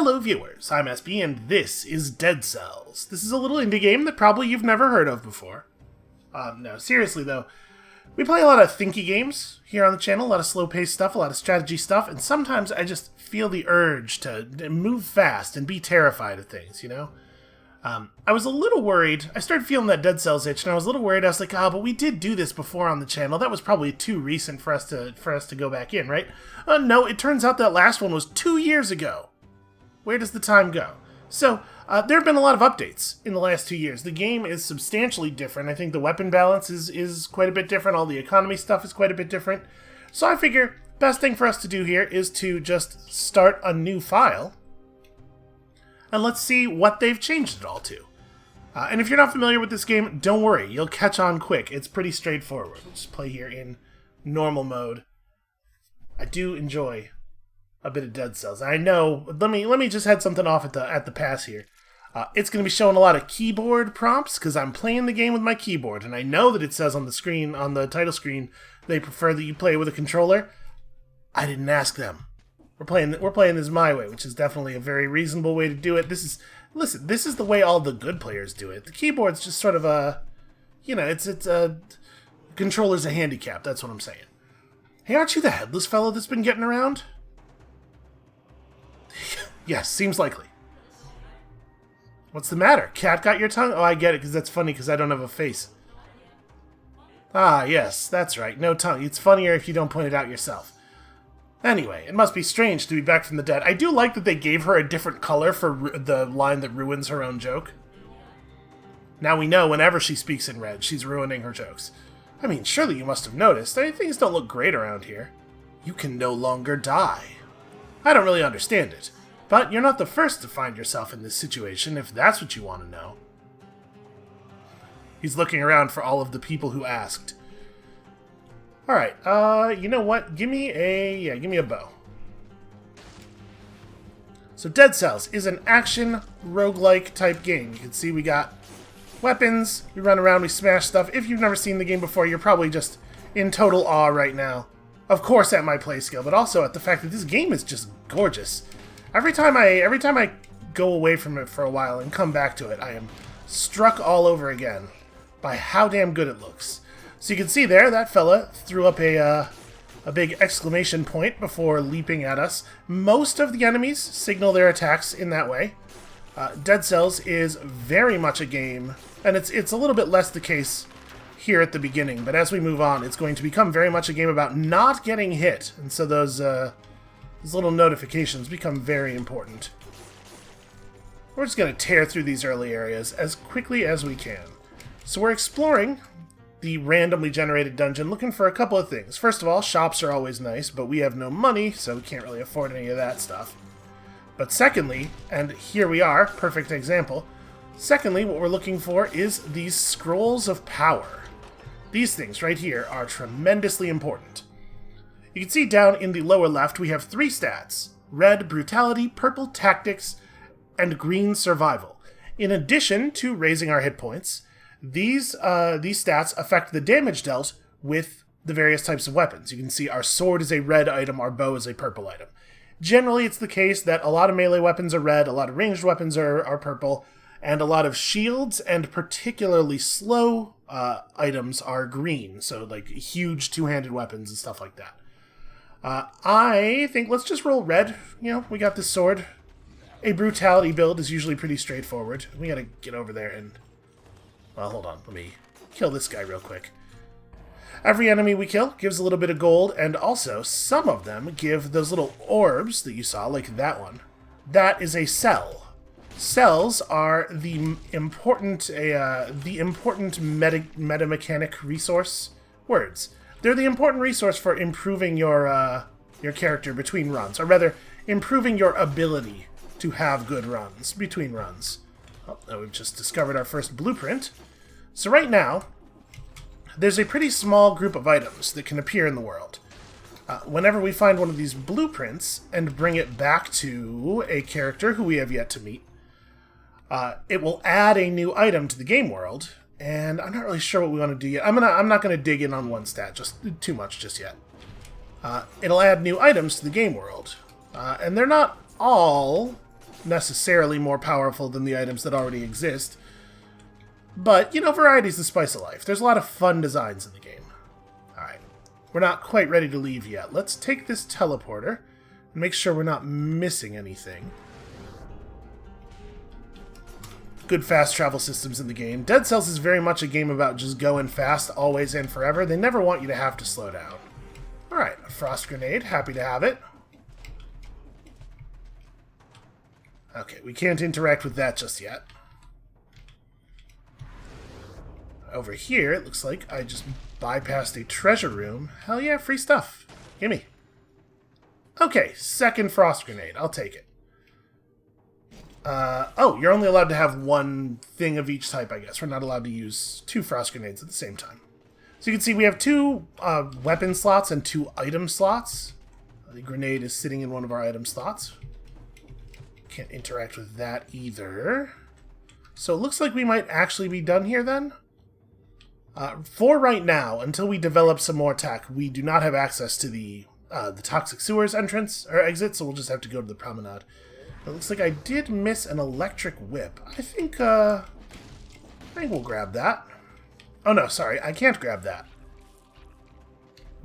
Hello viewers, I'm SB and this is Dead Cells. This is a little indie game that probably you've never heard of before. No, seriously though, we play a lot of thinky games here on the channel, a lot of slow-paced stuff, a lot of strategy stuff, and sometimes I just feel the urge to move fast and be terrified of things, you know? I was a little worried. I started feeling that Dead Cells itch, and I was a little worried. I was like, but we did do this before on the channel. That was probably too recent for us to go back in, right? No, it turns out that last one was 2 years ago. Where does the time go? So, there have been a lot of updates in the last 2 years. The game is substantially different. I think the weapon balance is quite a bit different. All the economy stuff is quite a bit different. So I figure best thing for us to do here is to just start a new file. And let's see what they've changed it all to. And if you're not familiar with this game, don't worry. You'll catch on quick. It's pretty straightforward. We'll just play here in normal mode. I do enjoy a bit of Dead Cells. I know, let me just head something off at the pass here. It's going to be showing a lot of keyboard prompts because I'm playing the game with my keyboard, and I know that it says on the screen, on the title screen, they prefer that you play with a controller. I didn't ask them. We're playing this my way, which is definitely a very reasonable way to do it. This is the way all the good players do it. The keyboard's just sort of a, you know, it's a controller's a handicap. That's what I'm saying. Hey, aren't you the headless fellow that's been getting around? Yes, seems likely. What's the matter? Cat got your tongue? Oh, I get it, because that's funny, because I don't have a face. Ah, yes, that's right. No tongue. It's funnier if you don't point it out yourself. Anyway, it must be strange to be back from the dead. I do like that they gave her a different color for the line that ruins her own joke. Now we know whenever she speaks in red, she's ruining her jokes. I mean, surely you must have noticed. Things don't look great around here. You can no longer die. I don't really understand it, but you're not the first to find yourself in this situation, if that's what you want to know. He's looking around for all of the people who asked. Alright, you know what? Give me a bow. So Dead Cells is an action roguelike type game. You can see we got weapons, we run around, we smash stuff. If you've never seen the game before, you're probably just in total awe right now. Of course at my play skill, but also at the fact that this game is just gorgeous. Every time I go away from it for a while and come back to it, I am struck all over again by how damn good it looks. So you can see there, that fella threw up a big exclamation point before leaping at us. Most of the enemies signal their attacks in that way. Dead Cells is very much a game, and it's a little bit less the case here at the beginning, but as we move on, it's going to become very much a game about not getting hit, and so those little notifications become very important. We're just going to tear through these early areas as quickly as we can. So we're exploring the randomly generated dungeon, looking for a couple of things. First of all, shops are always nice, but we have no money, so we can't really afford any of that stuff. But secondly, and here we are, perfect example, secondly, what we're looking for is these scrolls of power. These things right here are tremendously important. You can see down in the lower left we have 3 stats: red, brutality, purple, tactics, and green, survival. In addition to raising our hit points, these stats affect the damage dealt with the various types of weapons. You can see our sword is a red item, our bow is a purple item. Generally, it's the case that a lot of melee weapons are red, a lot of ranged weapons are purple, and a lot of shields and particularly slow items are green, so like huge two-handed weapons and stuff like that. I think let's just roll red. You know, we got this sword. A brutality build is usually pretty straightforward. We gotta get over there and... Well, hold on. Let me kill this guy real quick. Every enemy we kill gives a little bit of gold, and also some of them give those little orbs that you saw, like that one. That is a cell. Cells are the important meta mechanic resource words. They're the important resource for improving your character between runs, or rather, improving your ability to have good runs between runs. Oh, we've just discovered our first blueprint. So right now, there's a pretty small group of items that can appear in the world. Whenever we find one of these blueprints and bring it back to a character who we have yet to meet, it will add a new item to the game world, and I'm not really sure what we want to do yet. I'm not gonna dig in on one stat just too much just yet. It'll add new items to the game world, and they're not all necessarily more powerful than the items that already exist. But, you know, variety's the spice of life. There's a lot of fun designs in the game. Alright, we're not quite ready to leave yet. Let's take this teleporter and make sure we're not missing anything. Good fast travel systems in the game. Dead Cells is very much a game about just going fast, always and forever. They never want you to have to slow down. Alright, a frost grenade. Happy to have it. Okay, we can't interact with that just yet. Over here, it looks like I just bypassed a treasure room. Hell yeah, free stuff. Gimme. Okay, second frost grenade. I'll take it. Oh, you're only allowed to have one thing of each type, I guess. We're not allowed to use 2 frost grenades at the same time. So you can see we have 2 weapon slots and 2 item slots. The grenade is sitting in one of our item slots. Can't interact with that either. So it looks like we might actually be done here then. For right now, until we develop some more tech, we do not have access to the toxic sewers entrance or exit, so we'll just have to go to the promenade. It looks like I did miss an electric whip. I think we'll grab that. Oh no, sorry, I can't grab that.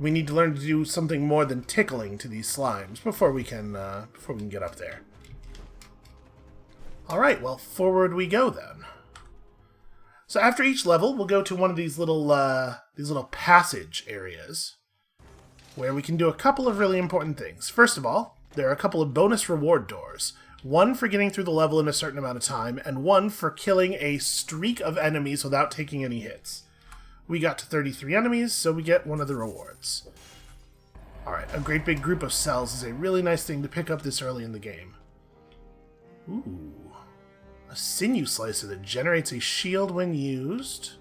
We need to learn to do something more than tickling to these slimes before we can get up there. All right, well, forward we go then. So after each level, we'll go to one of these little passage areas where we can do a couple of really important things. First of all, there are a couple of bonus reward doors. One for getting through the level in a certain amount of time, and one for killing a streak of enemies without taking any hits. We got to 33 enemies, so we get one of the rewards. Alright, a great big group of cells is a really nice thing to pick up this early in the game. Ooh. A sinew slicer that generates a shield when used.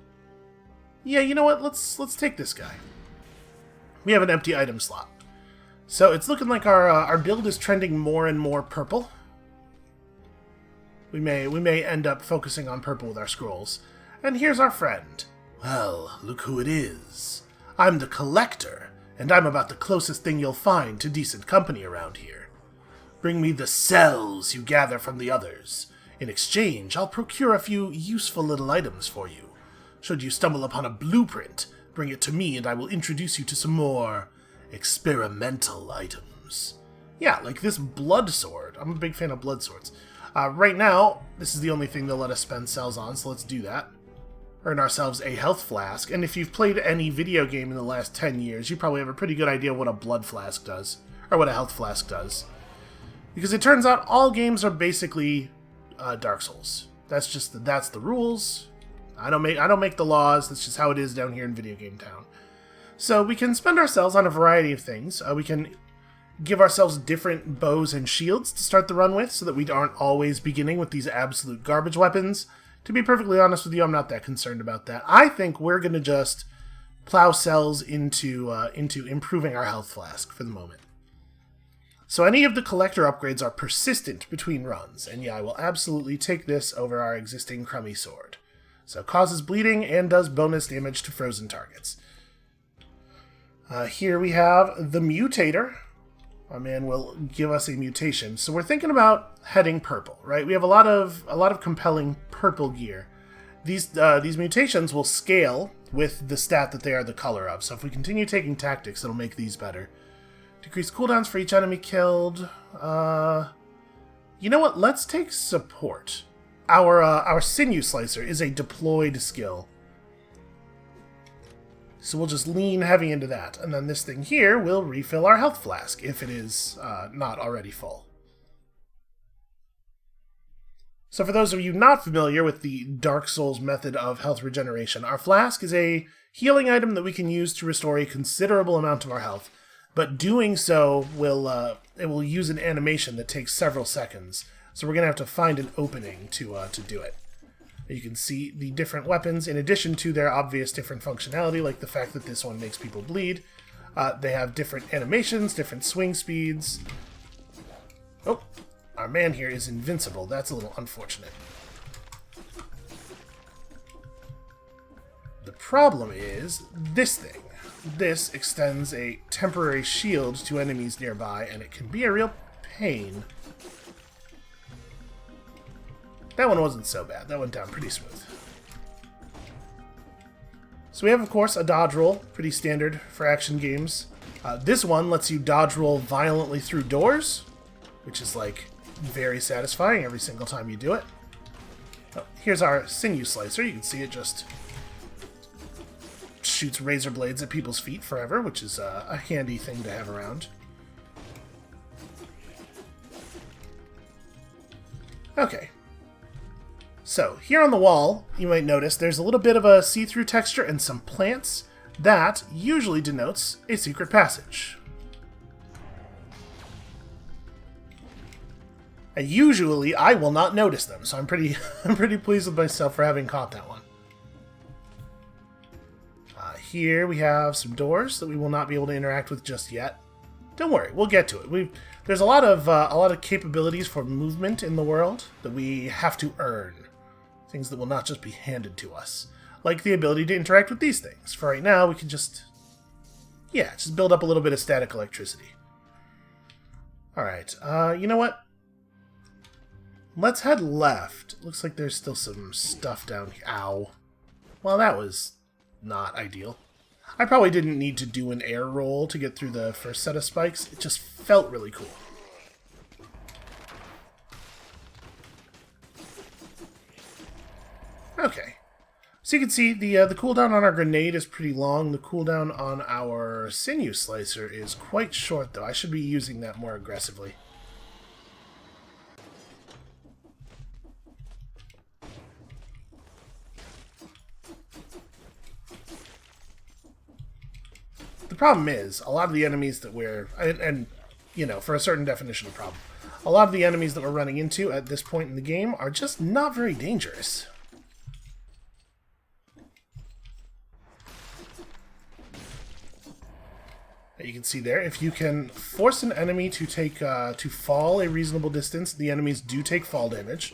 Yeah, you know what? Let's take this guy. We have an empty item slot. So it's looking like our build is trending more and more purple. We may end up focusing on purple with our scrolls. And here's our friend. Well, look who it is. I'm the Collector, and I'm about the closest thing you'll find to decent company around here. Bring me the cells you gather from the others. In exchange, I'll procure a few useful little items for you. Should you stumble upon a blueprint, bring it to me and I will introduce you to some more experimental items. Yeah, like this blood sword. I'm a big fan of blood swords. Right now, this is the only thing they'll let us spend cells on, so let's do that. Earn ourselves a health flask, and if you've played any video game in the last 10 years, you probably have a pretty good idea what a blood flask does, or what a health flask does. Because it turns out all games are basically Dark Souls. That's the rules. I don't make the laws. That's just how it is down here in Video Game Town. So we can spend ourselves on a variety of things. We can give ourselves different bows and shields to start the run with, so that we aren't always beginning with these absolute garbage weapons. To be perfectly honest with you, I'm not that concerned about that. I think we're going to just plow cells into improving our health flask for the moment. So any of the collector upgrades are persistent between runs, and yeah, I will absolutely take this over our existing crummy sword. So causes bleeding and does bonus damage to frozen targets. Here we have the Mutator. Our man will give us a mutation. So we're thinking about heading purple, right? We have a lot of compelling purple gear. These mutations will scale with the stat that they are the color of. So if we continue taking tactics, it'll make these better. Decrease cooldowns for each enemy killed. You know what? Let's take support. Our sinew slicer is a deployed skill. So we'll just lean heavy into that. And then this thing here will refill our health flask if it is not already full. So for those of you not familiar with the Dark Souls method of health regeneration, our flask is a healing item that we can use to restore a considerable amount of our health. But doing so will use an animation that takes several seconds. So we're going to have to find an opening to do it. You can see the different weapons, in addition to their obvious different functionality, like the fact that this one makes people bleed. They have different animations, different swing speeds. Oh, our man here is invincible. That's a little unfortunate. The problem is this thing. This extends a temporary shield to enemies nearby, and it can be a real pain. That one wasn't so bad. That went down pretty smooth. So we have, of course, a dodge roll. Pretty standard for action games. This one lets you dodge roll violently through doors, which is, like, very satisfying every single time you do it. Oh, here's our sinew slicer. You can see it just shoots razor blades at people's feet forever, which is a handy thing to have around. Okay. So, here on the wall, you might notice there's a little bit of a see-through texture and some plants. That usually denotes a secret passage. And usually, I will not notice them, so I'm pretty pleased with myself for having caught that one. Here we have some doors that we will not be able to interact with just yet. Don't worry, we'll get to it. There's a lot of capabilities for movement in the world that we have to earn. Things that will not just be handed to us. Like the ability to interact with these things. For right now, we can just build up a little bit of static electricity. Alright, you know what? Let's head left. Looks like there's still some stuff down here. Ow. Well, that was not ideal. I probably didn't need to do an air roll to get through the first set of spikes. It just felt really cool. Okay. So you can see the cooldown on our grenade is pretty long. The cooldown on our sinew slicer is quite short, though. I should be using that more aggressively. The problem is, a lot of the enemies that we're... And, you know, for a certain definition of problem, a lot of the enemies that we're running into at this point in the game are just not very dangerous. You can see there, if you can force an enemy to to fall a reasonable distance, the enemies do take fall damage.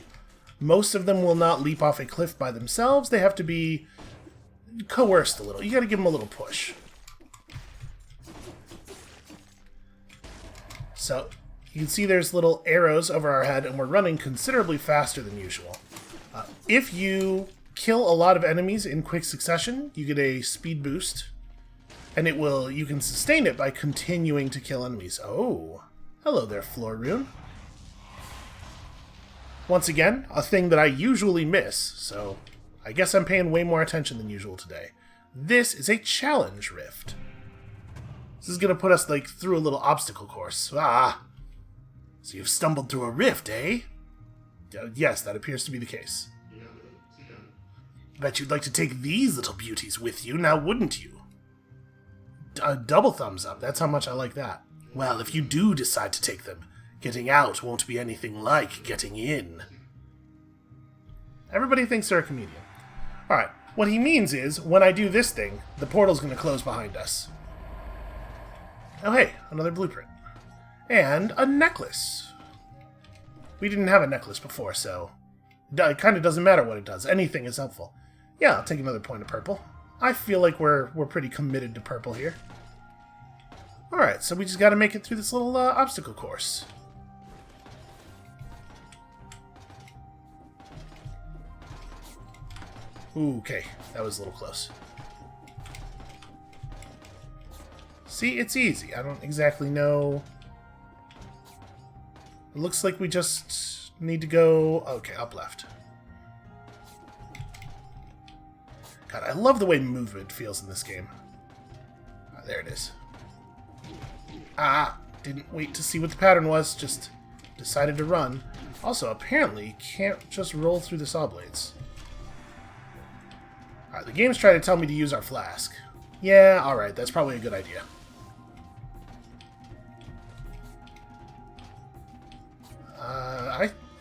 Most of them will not leap off a cliff by themselves. They have to be coerced a little. You gotta give them a little push. So, you can see there's little arrows over our head, and we're running considerably faster than usual. If you kill a lot of enemies in quick succession, you get a speed boost. And you can sustain it by continuing to kill enemies. Oh, hello there, Floor Rune. Once again, a thing that I usually miss, so I guess I'm paying way more attention than usual today. This is a challenge rift. This is going to put us, like, through a little obstacle course. Ah! So you've stumbled through a rift, eh? Yes, that appears to be the case. Bet you'd like to take these little beauties with you, now wouldn't you? A double thumbs up, that's how much I like that. Well, if you do decide to take them, getting out won't be anything like getting in. Everybody thinks they're a comedian. Alright, what he means is, when I do this thing, the portal's going to close behind us. Oh hey, another blueprint. And a necklace. We didn't have a necklace before, so it kind of doesn't matter what it does. Anything is helpful. Yeah, I'll take another point of purple. I feel like we're pretty committed to purple here. Alright, so we just gotta make it through this little obstacle course. Ooh, okay, that was a little close. See, it's easy. I don't exactly know. It looks like we just need to go... Okay, up left. God, I love the way movement feels in this game. There it is. Ah, didn't wait to see what the pattern was, just decided to run. Also, apparently, can't just roll through the saw blades. Alright, the game's trying to tell me to use our flask. Yeah, alright, that's probably a good idea.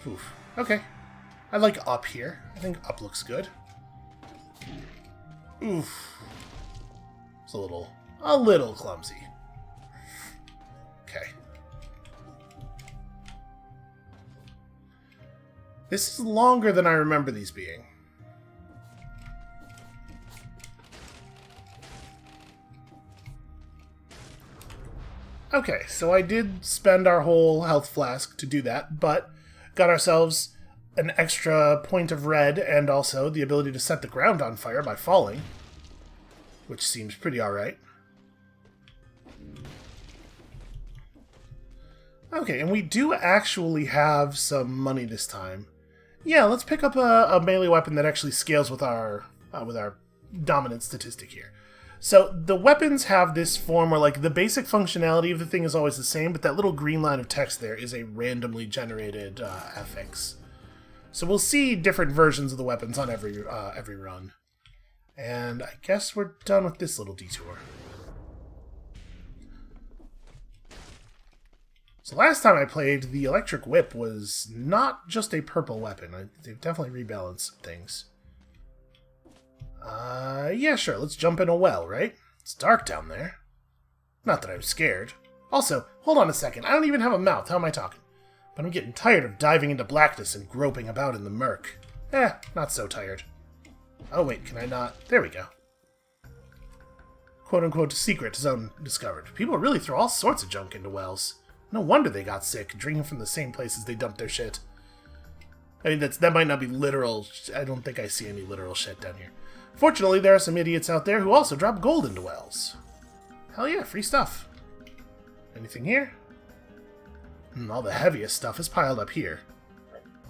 Oof. Okay. I like up here. I think up looks good. Oof. It's a little clumsy. Okay. This is longer than I remember these being. Okay, so I did spend our whole health flask to do that, but got ourselves an extra point of red and also the ability to set the ground on fire by falling, which seems pretty alright. Okay, and we do actually have some money this time. Yeah, let's pick up a melee weapon that actually scales with our dominant statistic here. So the weapons have this form where like the basic functionality of the thing is always the same, but that little green line of text there is a randomly generated affix. So we'll see different versions of the weapons on every run. And I guess we're done with this little detour. So last time I played, the electric whip was not just a purple weapon. They've definitely rebalanced some things. Yeah, sure, let's jump in a well, right? It's dark down there. Not that I'm scared. Also, hold on a second, I don't even have a mouth, how am I talking? But I'm getting tired of diving into blackness and groping about in the murk. Not so tired. Oh wait, can I not? There we go. Quote-unquote secret zone discovered. People really throw all sorts of junk into wells. No wonder they got sick, drinking from the same places they dumped their shit. I mean, that might not be literal. I don't think I see any literal shit down here. Fortunately, there are some idiots out there who also drop gold into wells. Hell yeah, free stuff. Anything here? All the heaviest stuff is piled up here.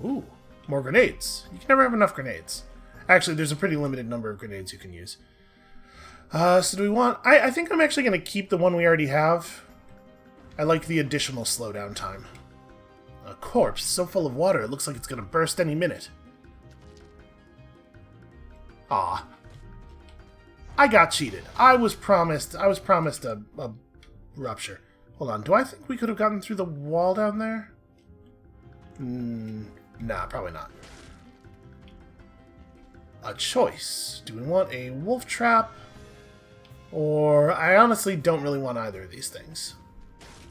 Ooh, more grenades. You can never have enough grenades. Actually, there's a pretty limited number of grenades you can use. So do we want... I think I'm actually going to keep the one we already have. I like the additional slowdown time. A corpse so full of water it looks like it's going to burst any minute. Aw. I got cheated. I was promised a rupture. Hold on, do I think we could have gotten through the wall down there? Nah, probably not. A choice. Do we want a wolf trap? Or I honestly don't really want either of these things.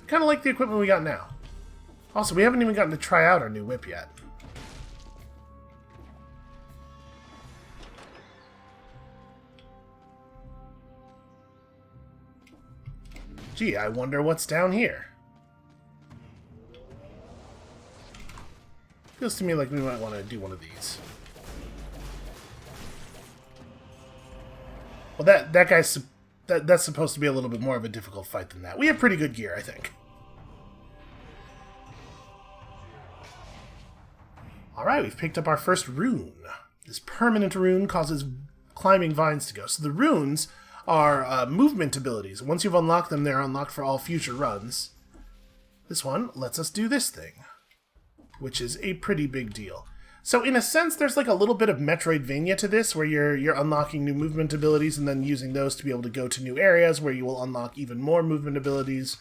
Kind of like the equipment we got now. Also, we haven't even gotten to try out our new whip yet. Gee, I wonder what's down here. Feels to me like we might want to do one of these. Well, that guy's... That's supposed to be a little bit more of a difficult fight than that. We have pretty good gear, I think. Alright, we've picked up our first rune. This permanent rune causes climbing vines to go. So the runes are movement abilities. Once you've unlocked them, they're unlocked for all future runs. This one lets us do this thing, which is a pretty big deal. So in a sense, there's like a little bit of Metroidvania to this, where you're unlocking new movement abilities and then using those to be able to go to new areas where you will unlock even more movement abilities.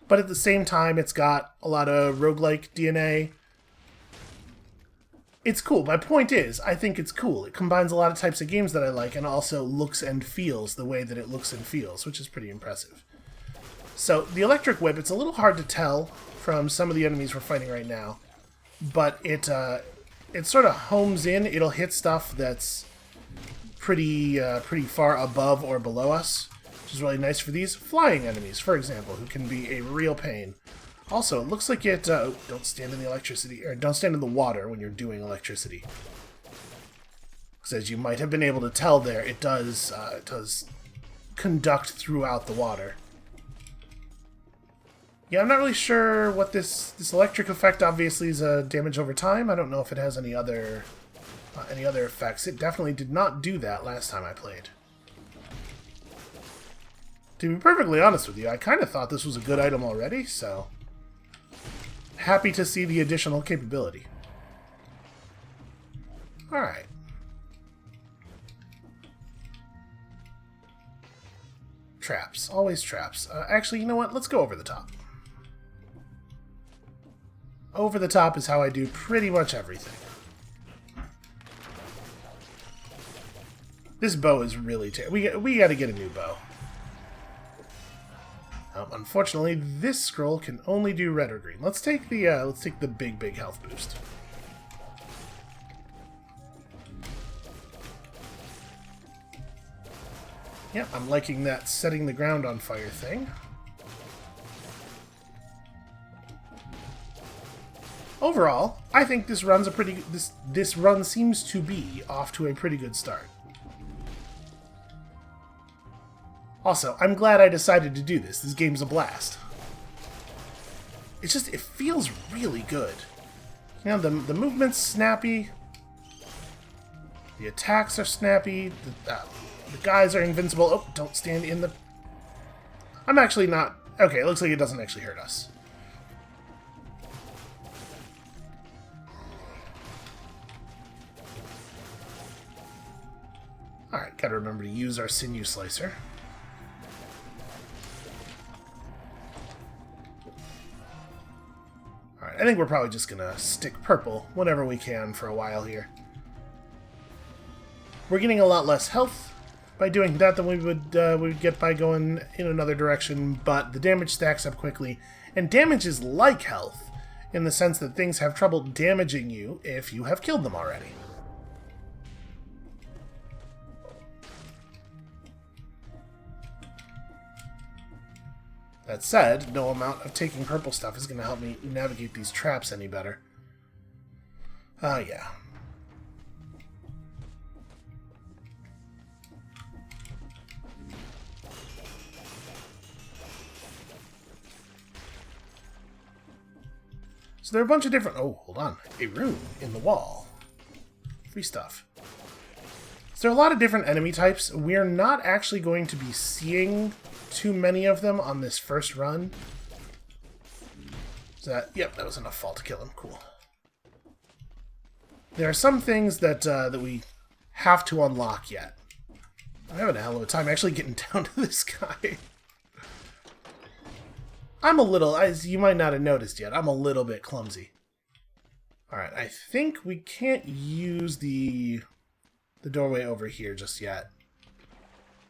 But at the same time, it's got a lot of roguelike DNA. It's cool. My point is, I think it's cool. It combines a lot of types of games that I like and also looks and feels the way that it looks and feels, which is pretty impressive. So the electric whip, it's a little hard to tell from some of the enemies we're fighting right now, but it sort of homes in. It'll hit stuff that's pretty far above or below us, which is really nice for these flying enemies, for example, who can be a real pain. Also, it looks like it... don't stand in the electricity, or don't stand in the water when you're doing electricity. Because as you might have been able to tell there, it does conduct throughout the water. Yeah, I'm not really sure what this electric effect obviously is damage over time. I don't know if it has any other effects. It definitely did not do that last time I played. To be perfectly honest with you, I kind of thought this was a good item already, so... happy to see the additional capability. Alright. Traps. Always traps. Actually, you know what? Let's go over the top. Over the top is how I do pretty much everything. This bow is really we gotta get a new bow. Unfortunately, this scroll can only do red or green. Let's take the big health boost. Yep, I'm liking that setting the ground on fire thing. Overall, I think this run's a pretty this run seems to be off to a pretty good start. Also, I'm glad I decided to do this. This game's a blast. It's just, it feels really good. You know, the movement's snappy. The attacks are snappy. The guys are invincible. Oh, don't stand in the... I'm actually not... Okay, it looks like it doesn't actually hurt us. Alright, gotta remember to use our sinew slicer. Alright, I think we're probably just gonna stick purple whenever we can for a while here. We're getting a lot less health by doing that than we would get by going in another direction, but the damage stacks up quickly, and damage is like health, in the sense that things have trouble damaging you if you have killed them already. That said, no amount of taking purple stuff is going to help me navigate these traps any better. Yeah. So there are a bunch of different... Oh, hold on. A rune in the wall. Free stuff. So there are a lot of different enemy types. We're not actually going to be seeing too many of them on this first run. Is that... Yep, that was enough fall to kill him. Cool. There are some things that that we have to unlock yet. I'm having a hell of a time actually getting down to this guy. I'm a little, as you might not have noticed yet, I'm a little bit clumsy. Alright, I think we can't use the doorway over here just yet.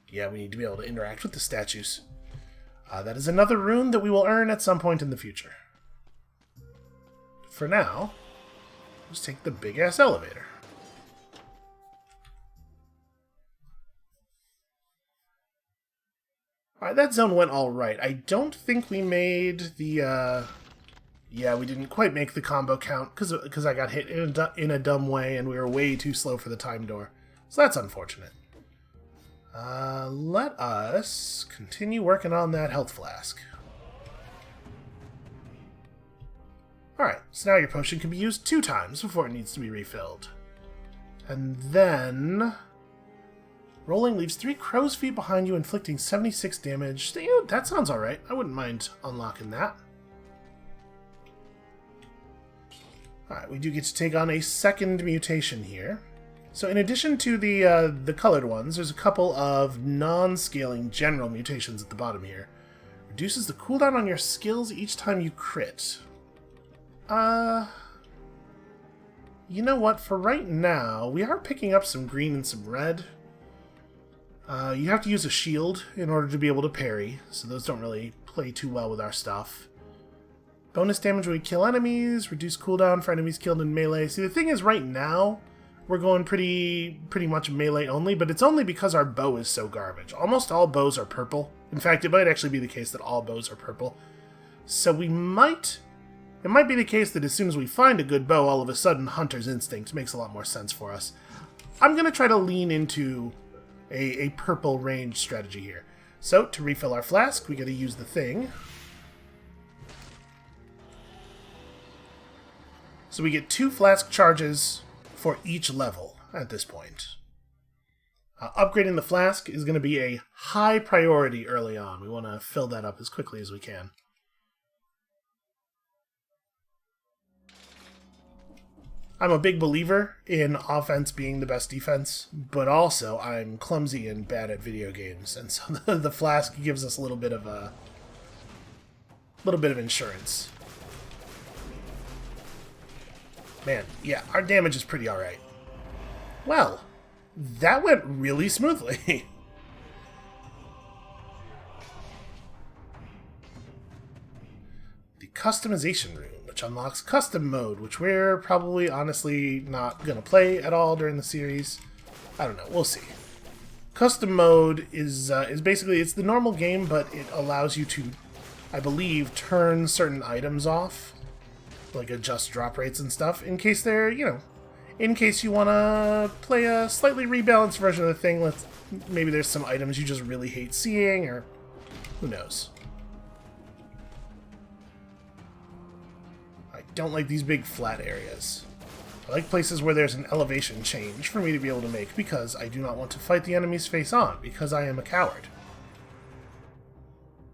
Yeah, we need to be able to interact with the statues. That is another rune that we will earn at some point in the future. For now, let's take the big-ass elevator. Alright, that zone went alright. I don't think we made the, yeah, we didn't quite make the combo count, because I got hit in a dumb way, and we were way too slow for the time door. So that's unfortunate. Let us continue working on that health flask. Alright, so now your potion can be used 2 times before it needs to be refilled. And then... Rolling leaves 3 crow's feet behind you, inflicting 76 damage. That sounds alright. I wouldn't mind unlocking that. Alright, we do get to take on a second mutation here. So in addition to the colored ones, there's a couple of non-scaling general mutations at the bottom here. Reduces the cooldown on your skills each time you crit. You know what? For right now, we are picking up some green and some red. You have to use a shield in order to be able to parry, so those don't really play too well with our stuff. Bonus damage when we kill enemies, reduce cooldown for enemies killed in melee. See, the thing is, right now, we're going pretty much melee only, but it's only because our bow is so garbage. Almost all bows are purple. In fact, it might actually be the case that all bows are purple. So it might be the case that as soon as we find a good bow, all of a sudden Hunter's Instinct makes a lot more sense for us. I'm going to try to lean into a purple range strategy here. So, to refill our flask, we gotta use the thing. So we get 2 flask charges for each level at this point. Upgrading the flask is going to be a high priority early on. We want to fill that up as quickly as we can. I'm a big believer in offense being the best defense, but also I'm clumsy and bad at video games, and so the flask gives us a little bit of insurance. Man, yeah, our damage is pretty alright. Well, that went really smoothly. The customization room, which unlocks custom mode, which we're probably honestly not going to play at all during the series. I don't know, we'll see. Custom mode is basically, it's the normal game, but it allows you to, I believe, turn certain items off. like adjust drop rates and stuff in case they're, in case you want to play a slightly rebalanced version of the thing. Maybe there's some items you just really hate seeing, or who knows. I don't like these big flat areas. I like places where there's an elevation change for me to be able to make, because I do not want to fight the enemies face on, because I am a coward.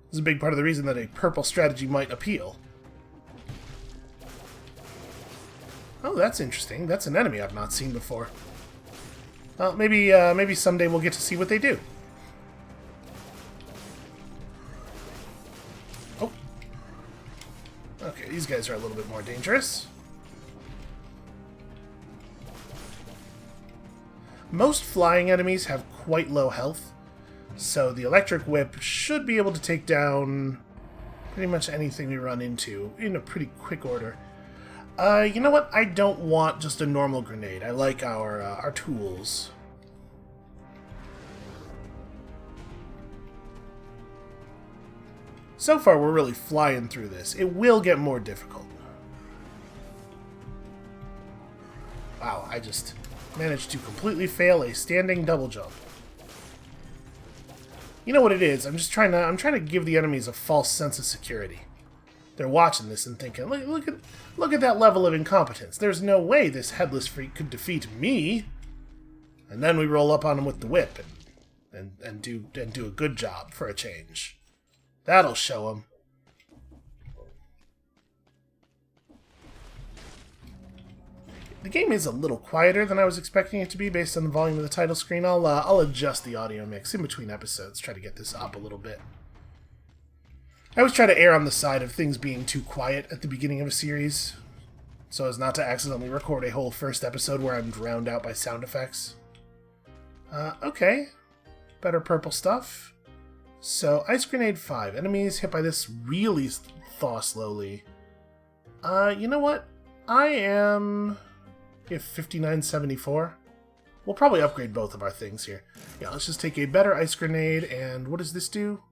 This is a big part of the reason that a purple strategy might appeal. Oh, that's interesting. That's an enemy I've not seen before. Well, maybe someday we'll get to see what they do. Oh. Okay, these guys are a little bit more dangerous. Most flying enemies have quite low health, so the electric whip should be able to take down pretty much anything we run into in a pretty quick order. You know what? I don't want just a normal grenade. I like our tools. So far, we're really flying through this. It will get more difficult. Wow, I just managed to completely fail a standing double jump. You know what it is? I'm trying to give the enemies a false sense of security. They're watching this and thinking, look at that level of incompetence. There's no way this headless freak could defeat me. And then we roll up on him with the whip and do a good job for a change. That'll show him. The game is a little quieter than I was expecting it to be based on the volume of the title screen. I'll adjust the audio mix in between episodes, try to get this up a little bit. I always try to err on the side of things being too quiet at the beginning of a series, so as not to accidentally record a whole first episode where I'm drowned out by sound effects. Okay. Better purple stuff. So, Ice Grenade 5. Enemies hit by this really thaw slowly. You know what? I am... We have 5974. We'll probably upgrade both of our things here. Yeah, let's just take a better Ice Grenade, and what does this do?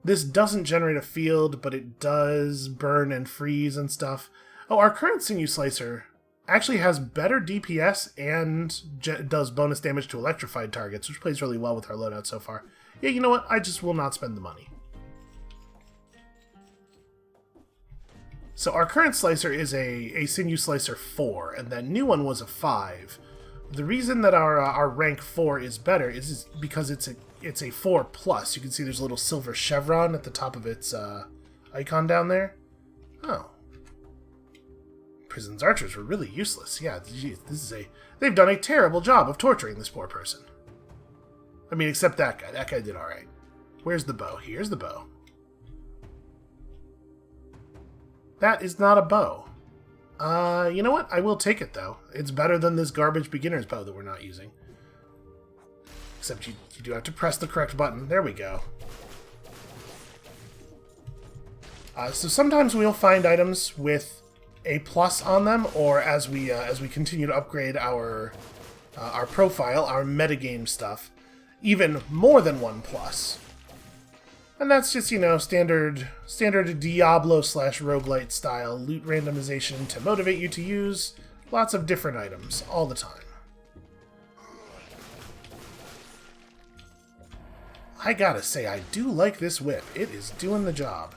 This doesn't generate a field, but it does burn and freeze and stuff. Oh, our current Sinew Slicer actually has better DPS and does bonus damage to electrified targets, which plays really well with our loadout so far. Yeah, you know what? I just will not spend the money. So our current Slicer is a Sinew Slicer 4, and that new one was a 5. The reason that our rank 4 is better is because it's a 4+. You can see there's a little silver chevron at the top of its icon down there. Oh. Prison's archers were really useless. Yeah, geez, they've done a terrible job of torturing this poor person. I mean, except that guy. That guy did alright. Where's the bow? Here's the bow. That is not a bow. You know what? I will take it, though. It's better than this garbage beginner's bow that we're not using. Except you do have to press the correct button. There we go. So sometimes we'll find items with a plus on them, or as we continue to upgrade our profile, our metagame stuff, even more than one plus. And that's just, standard Diablo/roguelite style loot randomization to motivate you to use lots of different items all the time. I gotta say, I do like this whip. It is doing the job.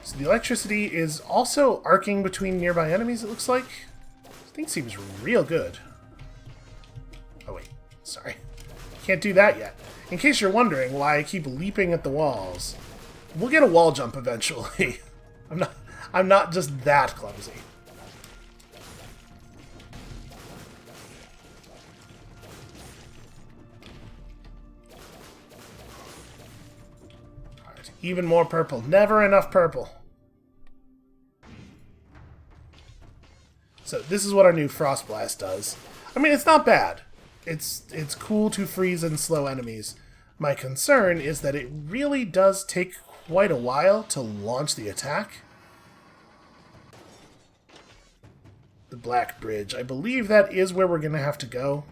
So the electricity is also arcing between nearby enemies, it looks like. This thing seems real good. Oh wait, sorry. Can't do that yet. In case you're wondering why I keep leaping at the walls, we'll get a wall jump eventually. I'm not just that clumsy. Alright, even more purple. Never enough purple. So this is what our new Frost Blast does. I mean, it's not bad. It's cool to freeze and slow enemies. My concern is that it really does take quite a while to launch the attack. The Black Bridge. I believe that is where we're going to have to go.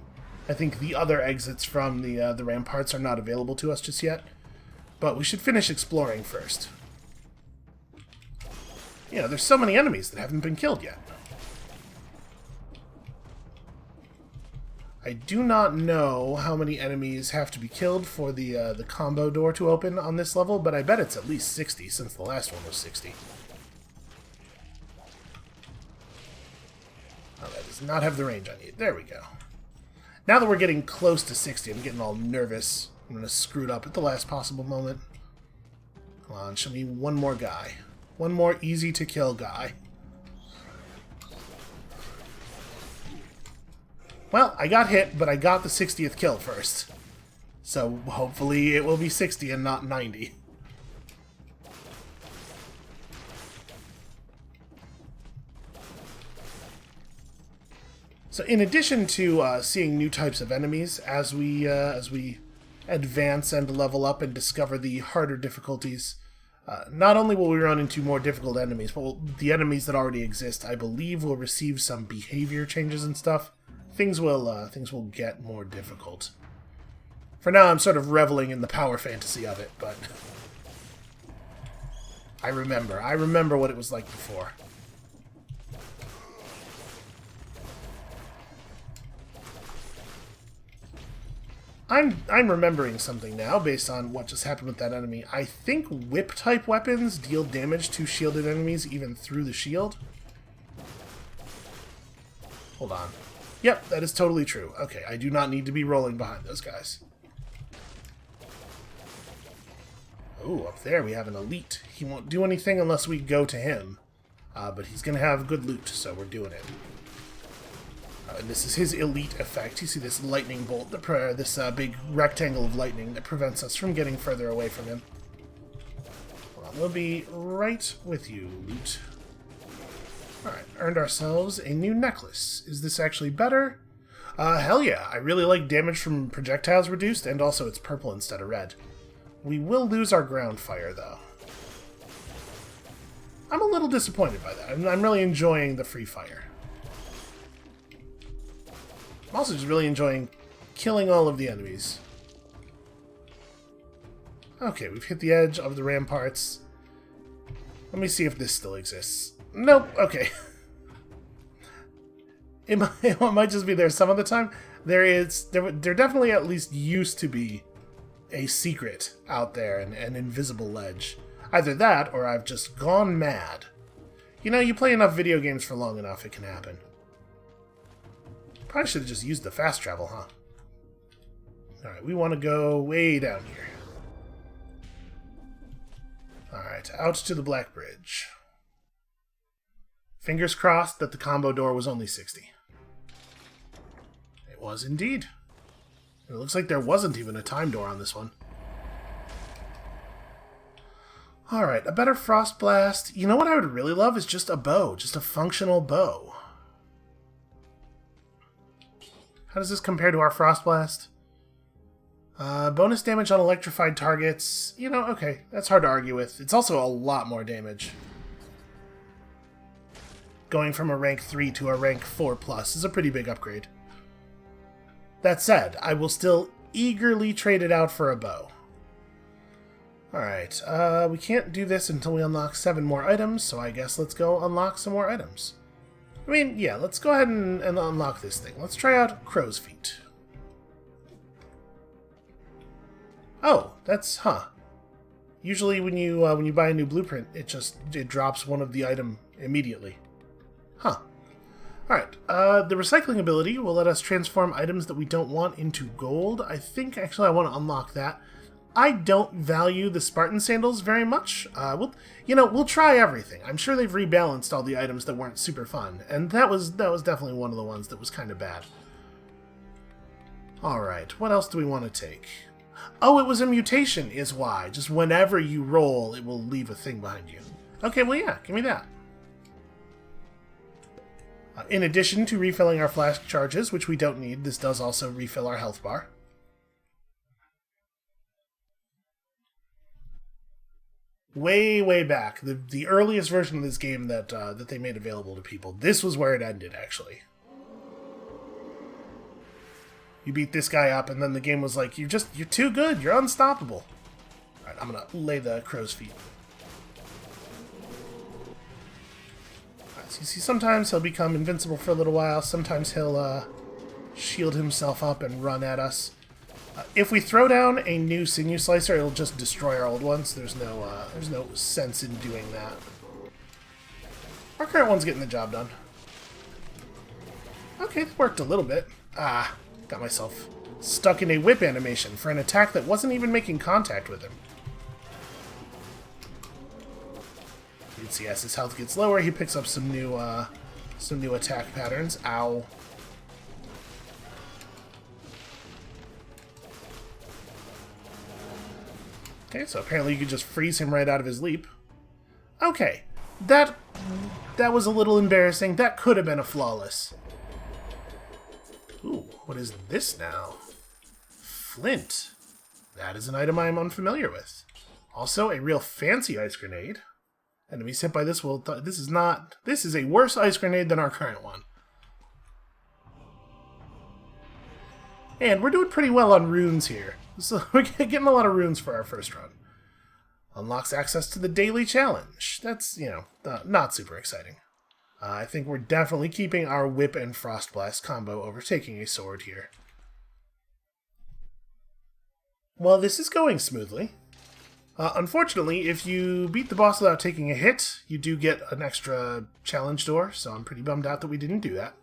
I think the other exits from the ramparts are not available to us just yet. But we should finish exploring first. You know, there's so many enemies that haven't been killed yet. I do not know how many enemies have to be killed for the combo door to open on this level, but I bet it's at least 60, since the last one was 60. Oh, that does not have the range I need. There we go. Now that we're getting close to 60, I'm getting all nervous. I'm going to screw it up at the last possible moment. Come on, show me one more guy. One more easy-to-kill guy. Well, I got hit, but I got the 60th kill first. So hopefully it will be 60 and not 90. So in addition to seeing new types of enemies as we advance and level up and discover the harder difficulties, not only will we run into more difficult enemies, but the enemies that already exist, I believe, will receive some behavior changes and stuff. Things will get more difficult. For now, I'm sort of reveling in the power fantasy of it, but I remember what it was like before. I'm remembering something now based on what just happened with that enemy. I think whip-type weapons deal damage to shielded enemies even through the shield. Hold on. Yep, that is totally true. Okay, I do not need to be rolling behind those guys. Oh, up there we have an elite. He won't do anything unless we go to him. But he's going to have good loot, so we're doing it. And this is his elite effect. You see this lightning bolt, this big rectangle of lightning that prevents us from getting further away from him. Hold on, we'll be right with you, loot. Alright, earned ourselves a new necklace. Is this actually better? Hell yeah. I really like damage from projectiles reduced, and also it's purple instead of red. We will lose our ground fire, though. I'm a little disappointed by that. I'm really enjoying the free fire. I'm also just really enjoying killing all of the enemies. Okay, we've hit the edge of the ramparts. Let me see if this still exists. Nope, okay. It might just be there some of the time. There definitely at least used to be a secret out there, an invisible ledge. Either that, or I've just gone mad. You know, you play enough video games for long enough, it can happen. Probably should have just used the fast travel, huh? Alright, we want to go way down here. Alright, out to the Black Bridge. Fingers crossed that the combo door was only 60. It was indeed. It looks like there wasn't even a time door on this one. Alright, a better Frost Blast. You know what I would really love is just a bow. Just a functional bow. How does this compare to our Frost Blast? Bonus damage on electrified targets. You know, okay, that's hard to argue with. It's also a lot more damage. Going from a rank 3 to a rank 4 plus is a pretty big upgrade. That said, I will still eagerly trade it out for a bow. Alright, we can't do this until we unlock 7 more items, so I guess let's go unlock some more items. I mean, yeah, let's go ahead and unlock this thing. Let's try out Crow's Feet. Oh, that's, huh. Usually when you buy a new blueprint, it drops one of the item immediately. Huh. Alright, the recycling ability will let us transform items that we don't want into gold. I think, actually, I want to unlock that. I don't value the Spartan sandals very much. We'll try everything. I'm sure they've rebalanced all the items that weren't super fun, and that was definitely one of the ones that was kind of bad. Alright, what else do we want to take? Oh, it was a mutation is why. Just whenever you roll, it will leave a thing behind you. Okay, well yeah, give me that. In addition to refilling our flask charges, which we don't need, this does also refill our health bar. Way back, the earliest version of this game that they made available to people, this was where it ended, actually. You beat this guy up, and then the game was like, you're too good, you're unstoppable. Alright, I'm gonna lay the crow's feet. You see, sometimes he'll become invincible for a little while. Sometimes he'll shield himself up and run at us. If we throw down a new sinew slicer, it'll just destroy our old ones. There's no sense in doing that. Our current one's getting the job done. Okay, that worked a little bit. Ah, got myself stuck in a whip animation for an attack that wasn't even making contact with him. You can see as his health gets lower, he picks up some new attack patterns. Ow. Okay, so apparently you could just freeze him right out of his leap. Okay, that was a little embarrassing. That could have been a flawless. Ooh, what is this now? Flint. That is an item I am unfamiliar with. Also, a real fancy ice grenade. Enemies hit by this will... This is a worse ice grenade than our current one. And we're doing pretty well on runes here. So we're getting a lot of runes for our first run. Unlocks access to the daily challenge. That's, you know, not super exciting. I think we're definitely keeping our whip and frost blast combo over taking a sword here. Well, this is going smoothly. Unfortunately, if you beat the boss without taking a hit, you do get an extra challenge door, so I'm pretty bummed out that we didn't do that.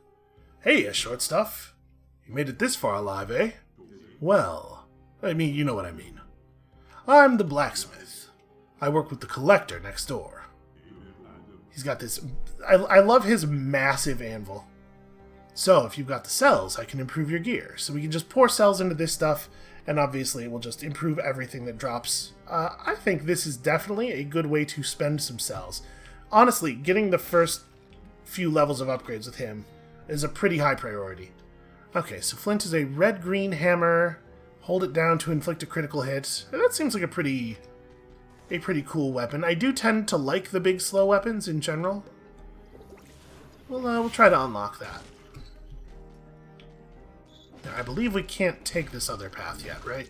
Hey, short stuff. You made it this far alive, eh? Well, I mean, you know what I mean. I'm the blacksmith. I work with the collector next door. He's got this... I love his massive anvil. So, if you've got the cells, I can improve your gear. So we can just pour cells into this stuff, and obviously it will just improve everything that drops. I think this is definitely a good way to spend some cells. Honestly, getting the first few levels of upgrades with him is a pretty high priority. Okay, so Flint is a red-green hammer. Hold it down to inflict a critical hit. That seems like a pretty cool weapon. I do tend to like the big slow weapons in general. We'll try to unlock that. Now, I believe we can't take this other path yet, right?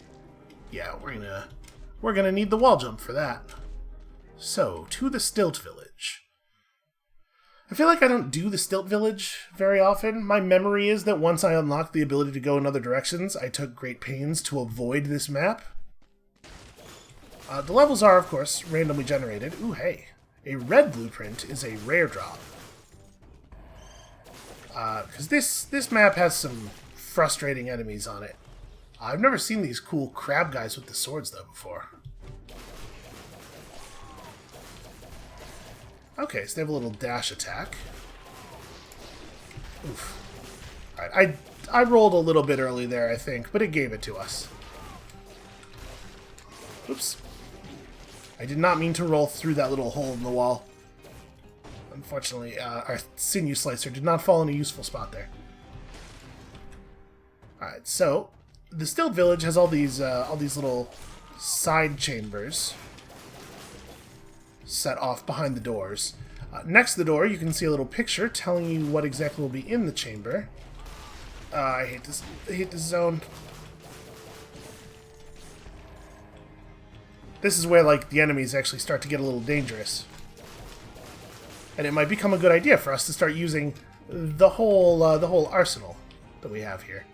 Yeah, we're gonna need the wall jump for that. So, to the Stilt Village. I feel like I don't do the Stilt Village very often. My memory is that once I unlocked the ability to go in other directions, I took great pains to avoid this map. The levels are, of course, randomly generated. Ooh, hey. A red blueprint is a rare drop. Because this map has some frustrating enemies on it. I've never seen these cool crab guys with the swords, though, before. Okay, so they have a little dash attack. Oof. Alright, I rolled a little bit early there, I think, but it gave it to us. Oops. I did not mean to roll through that little hole in the wall. Unfortunately, our sinew slicer did not fall in a useful spot there. Alright, so the Stilt Village has all these little side chambers set off behind the doors. Next to the door, you can see a little picture telling you what exactly will be in the chamber. I hate this zone. This is where, like, the enemies actually start to get a little dangerous. And it might become a good idea for us to start using the whole arsenal that we have here.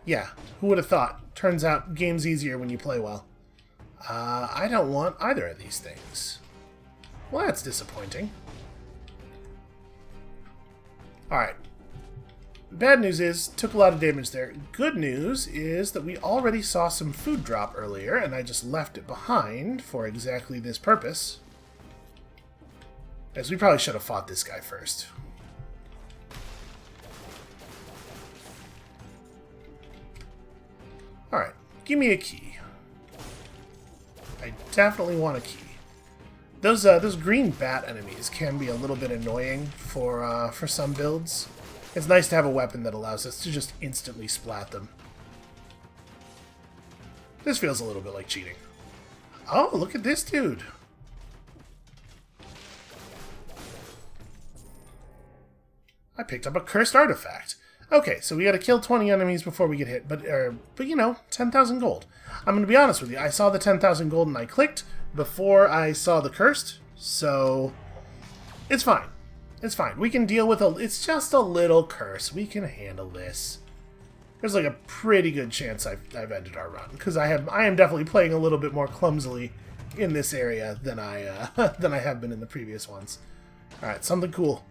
Yeah, who would have thought? Turns out, game's easier when you play well. I don't want either of these things. Well, that's disappointing. Alright. Bad news is, took a lot of damage there. Good news is that we already saw some food drop earlier, and I just left it behind for exactly this purpose. As we probably should have fought this guy first. Alright, give me a key. I definitely want a key. Those green bat enemies can be a little bit annoying for some builds. It's nice to have a weapon that allows us to just instantly splat them. This feels a little bit like cheating. Oh, look at this dude! I picked up a cursed artifact. Okay, so we gotta kill 20 enemies before we get hit, but you know, 10,000 gold. I'm gonna be honest with you, I saw the 10,000 gold and I clicked before I saw the cursed, so it's fine. It's fine. We can deal with it's just a little curse. We can handle this. There's like a pretty good chance I've ended our run, because I am definitely playing a little bit more clumsily in this area than I than I have been in the previous ones. Alright, something cool.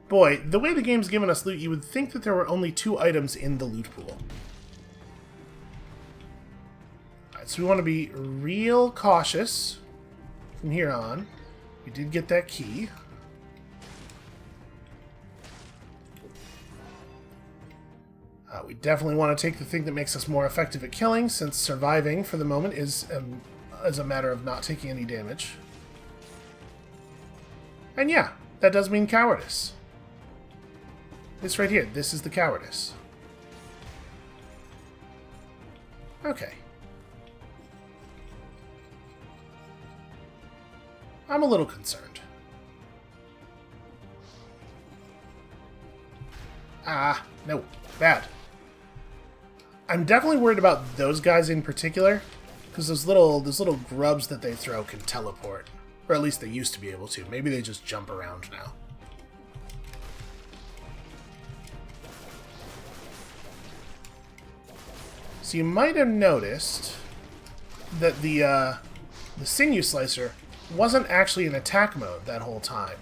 Boy, the way the game's given us loot, you would think that there were only 2 items in the loot pool. Alright, so we want to be real cautious from here on. We did get that key. We definitely want to take the thing that makes us more effective at killing, since surviving for the moment is a matter of not taking any damage. And yeah, that does mean cowardice. This right here, this is the cowardice. Okay. I'm a little concerned. Ah, no, bad. I'm definitely worried about those guys in particular, because those little grubs that they throw can teleport. Or at least they used to be able to. Maybe they just jump around now. So you might have noticed that the sinew slicer wasn't actually in attack mode that whole time.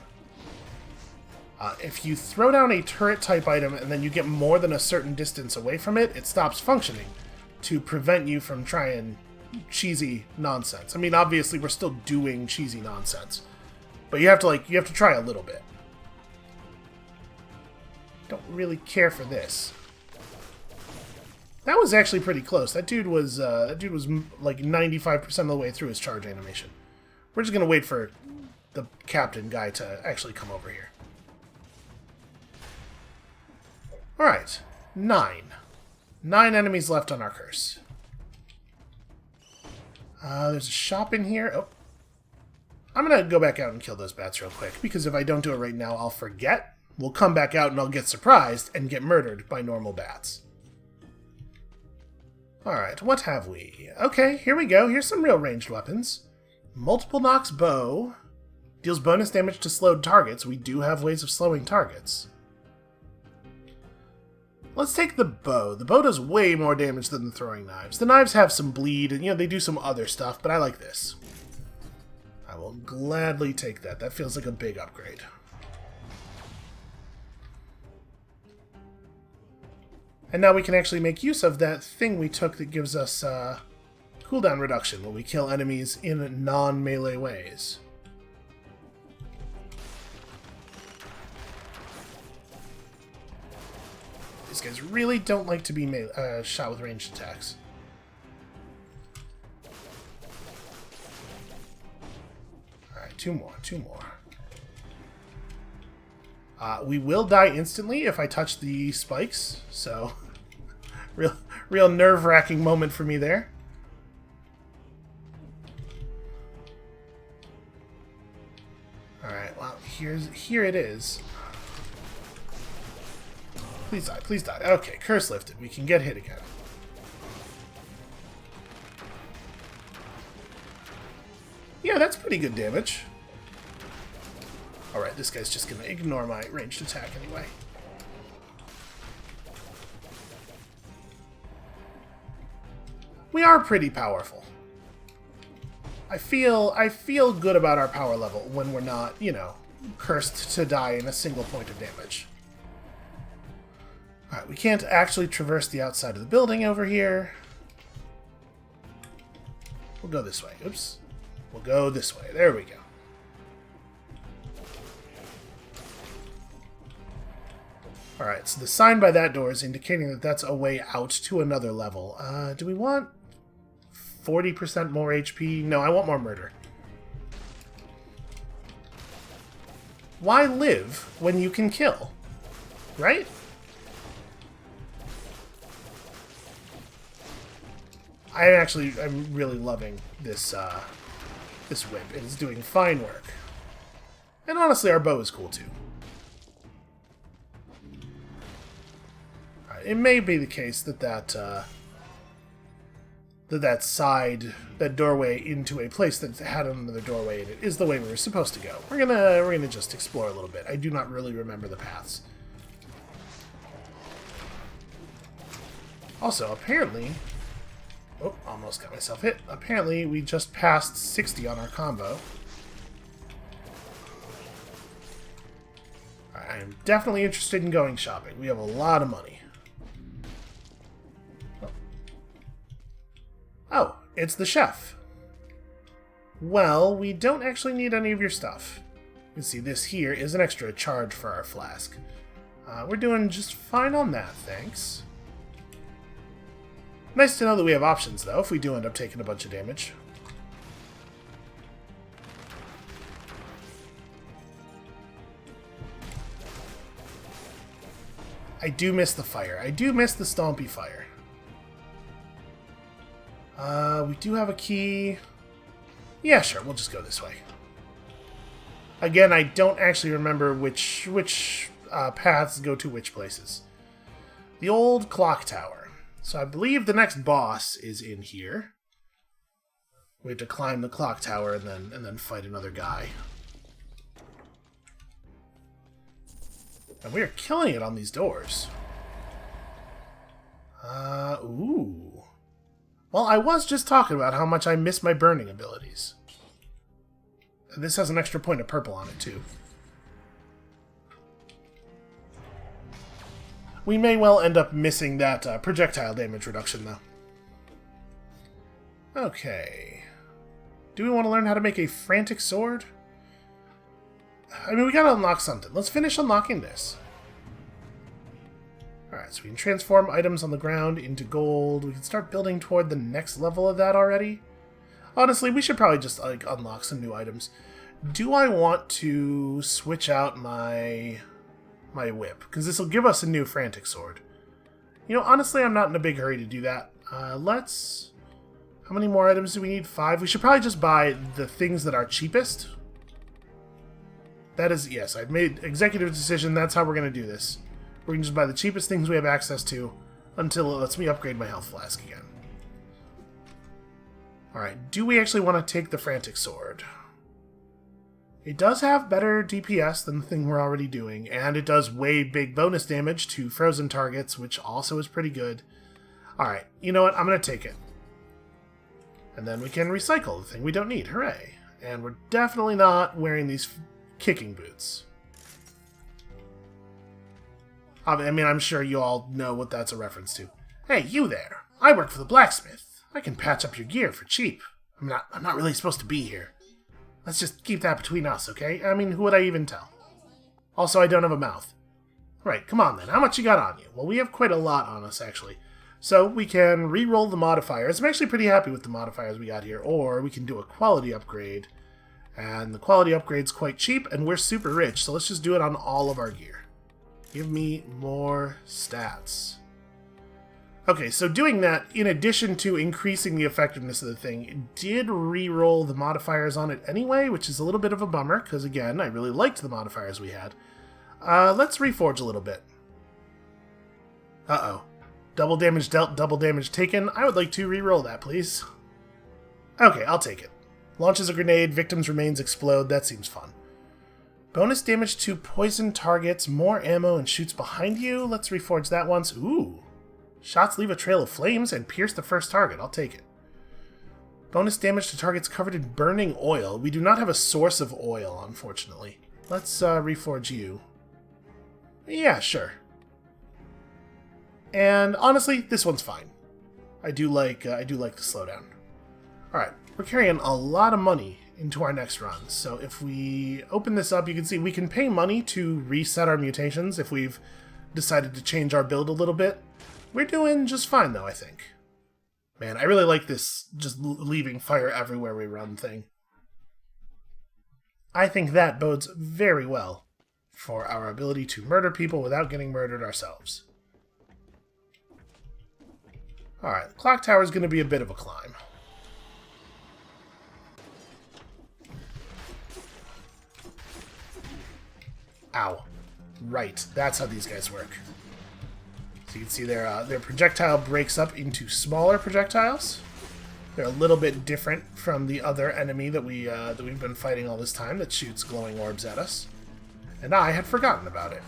If you throw down a turret type item and then you get more than a certain distance away from it, it stops functioning to prevent you from trying cheesy nonsense. I mean, obviously we're still doing cheesy nonsense, but you have to try a little bit. Don't really care for this. That was actually pretty close. That dude was like 95% of the way through his charge animation. We're just gonna wait for the captain guy to actually come over here. Alright, 9. 9 enemies left on our curse. There's a shop in here. Oh. I'm gonna go back out and kill those bats real quick, because if I don't do it right now, I'll forget. We'll come back out and I'll get surprised and get murdered by normal bats. Alright, what have we? Okay, here we go. Here's some real ranged weapons. Multiple knocks bow. Deals bonus damage to slowed targets. We do have ways of slowing targets. Let's take the bow. The bow does way more damage than the throwing knives. The knives have some bleed, and they do some other stuff, but I like this. I will gladly take that. That feels like a big upgrade. And now we can actually make use of that thing we took that gives us cooldown reduction when we kill enemies in non-melee ways. These guys really don't like to be shot with ranged attacks. Alright, two more. We will die instantly if I touch the spikes, so real nerve-wracking moment for me there. Alright, well, here it is. Please die, please die. Okay, curse lifted. We can get hit again. Yeah, that's pretty good damage. Alright, this guy's just gonna ignore my ranged attack anyway. We are pretty powerful. I feel good about our power level when we're not, cursed to die in a single point of damage. Alright, we can't actually traverse the outside of the building over here. We'll go this way. Oops. We'll go this way. There we go. Alright, so the sign by that door is indicating that that's a way out to another level. Do we want 40% more HP? No, I want more murder. Why live when you can kill? Right? I'm really loving this this whip. It is doing fine work. And honestly, our bow is cool too. it may be the case that that doorway into a place that had another doorway in it is the way we were supposed to go. We're gonna just explore a little bit. I do not really remember the paths. Also, apparently... Oh, almost got myself hit. Apparently, we just passed 60 on our combo. I am definitely interested in going shopping. We have a lot of money. Oh, it's the chef. Well, we don't actually need any of your stuff. You can see this here is an extra charge for our flask. We're doing just fine on that, thanks. Nice to know that we have options, though, if we do end up taking a bunch of damage. I do miss the fire. I do miss the stompy fire. We do have a key. Yeah, sure, we'll just go this way. Again, I don't actually remember which paths go to which places. The old clock tower. So I believe the next boss is in here. We have to climb the clock tower and then fight another guy. And we are killing it on these doors. Ooh. Well, I was just talking about how much I miss my burning abilities. And this has an extra point of purple on it, too. We may well end up missing that projectile damage reduction, though. Okay. Do we want to learn how to make a frantic sword? I mean, we gotta unlock something. Let's finish unlocking this. Alright, so we can transform items on the ground into gold. We can start building toward the next level of that already. Honestly, we should probably just like unlock some new items. Do I want to switch out my whip? Because this will give us a new frantic sword. You know, honestly, I'm not in a big hurry to do that. Let's... How many more items do we need? 5? We should probably just buy the things that are cheapest. That is, yes, I've made executive decision. That's how we're going to do this. We're going to just buy the cheapest things we have access to until it lets me upgrade my health flask again. Alright, do we actually want to take the frantic sword? It does have better DPS than the thing we're already doing, and it does way big bonus damage to frozen targets, which also is pretty good. Alright, you know what? I'm going to take it. And then we can recycle the thing we don't need. Hooray. And we're definitely not wearing these kicking boots. I mean, I'm sure you all know what that's a reference to. Hey, you there. I work for the blacksmith. I can patch up your gear for cheap. I'm not really supposed to be here. Let's just keep that between us, okay? I mean, who would I even tell? Also, I don't have a mouth. Right, come on then. How much you got on you? Well, we have quite a lot on us, actually. So we can re-roll the modifiers. I'm actually pretty happy with the modifiers we got here. Or we can do a quality upgrade. And the quality upgrade's quite cheap, and we're super rich. So let's just do it on all of our gear. Give me more stats. Okay, so doing that, in addition to increasing the effectiveness of the thing, it did re-roll the modifiers on it anyway, which is a little bit of a bummer, because again, I really liked the modifiers we had. Let's reforge a little bit. Uh-oh. Double damage dealt, double damage taken. I would like to re-roll that, please. Okay, I'll take it. Launches a grenade, victims' remains explode. That seems fun. Bonus damage to poison targets, more ammo, and shoots behind you. Let's reforge that once. Ooh. Shots leave a trail of flames and pierce the first target. I'll take it. Bonus damage to targets covered in burning oil. We do not have a source of oil, unfortunately. Let's reforge you. Yeah, sure. And honestly, this one's fine. I do like the slowdown. Alright, we're carrying a lot of money into our next run. So if we open this up, you can see we can pay money to reset our mutations if we've decided to change our build a little bit. We're doing just fine, though, I think. Man, I really like this just leaving fire everywhere we run thing. I think that bodes very well for our ability to murder people without getting murdered ourselves. Alright, the clock tower is going to be a bit of a climb. Ow. Right, that's how these guys work. So you can see their projectile breaks up into smaller projectiles. They're a little bit different from the other enemy that we've been fighting all this time that shoots glowing orbs at us. And I had forgotten about it.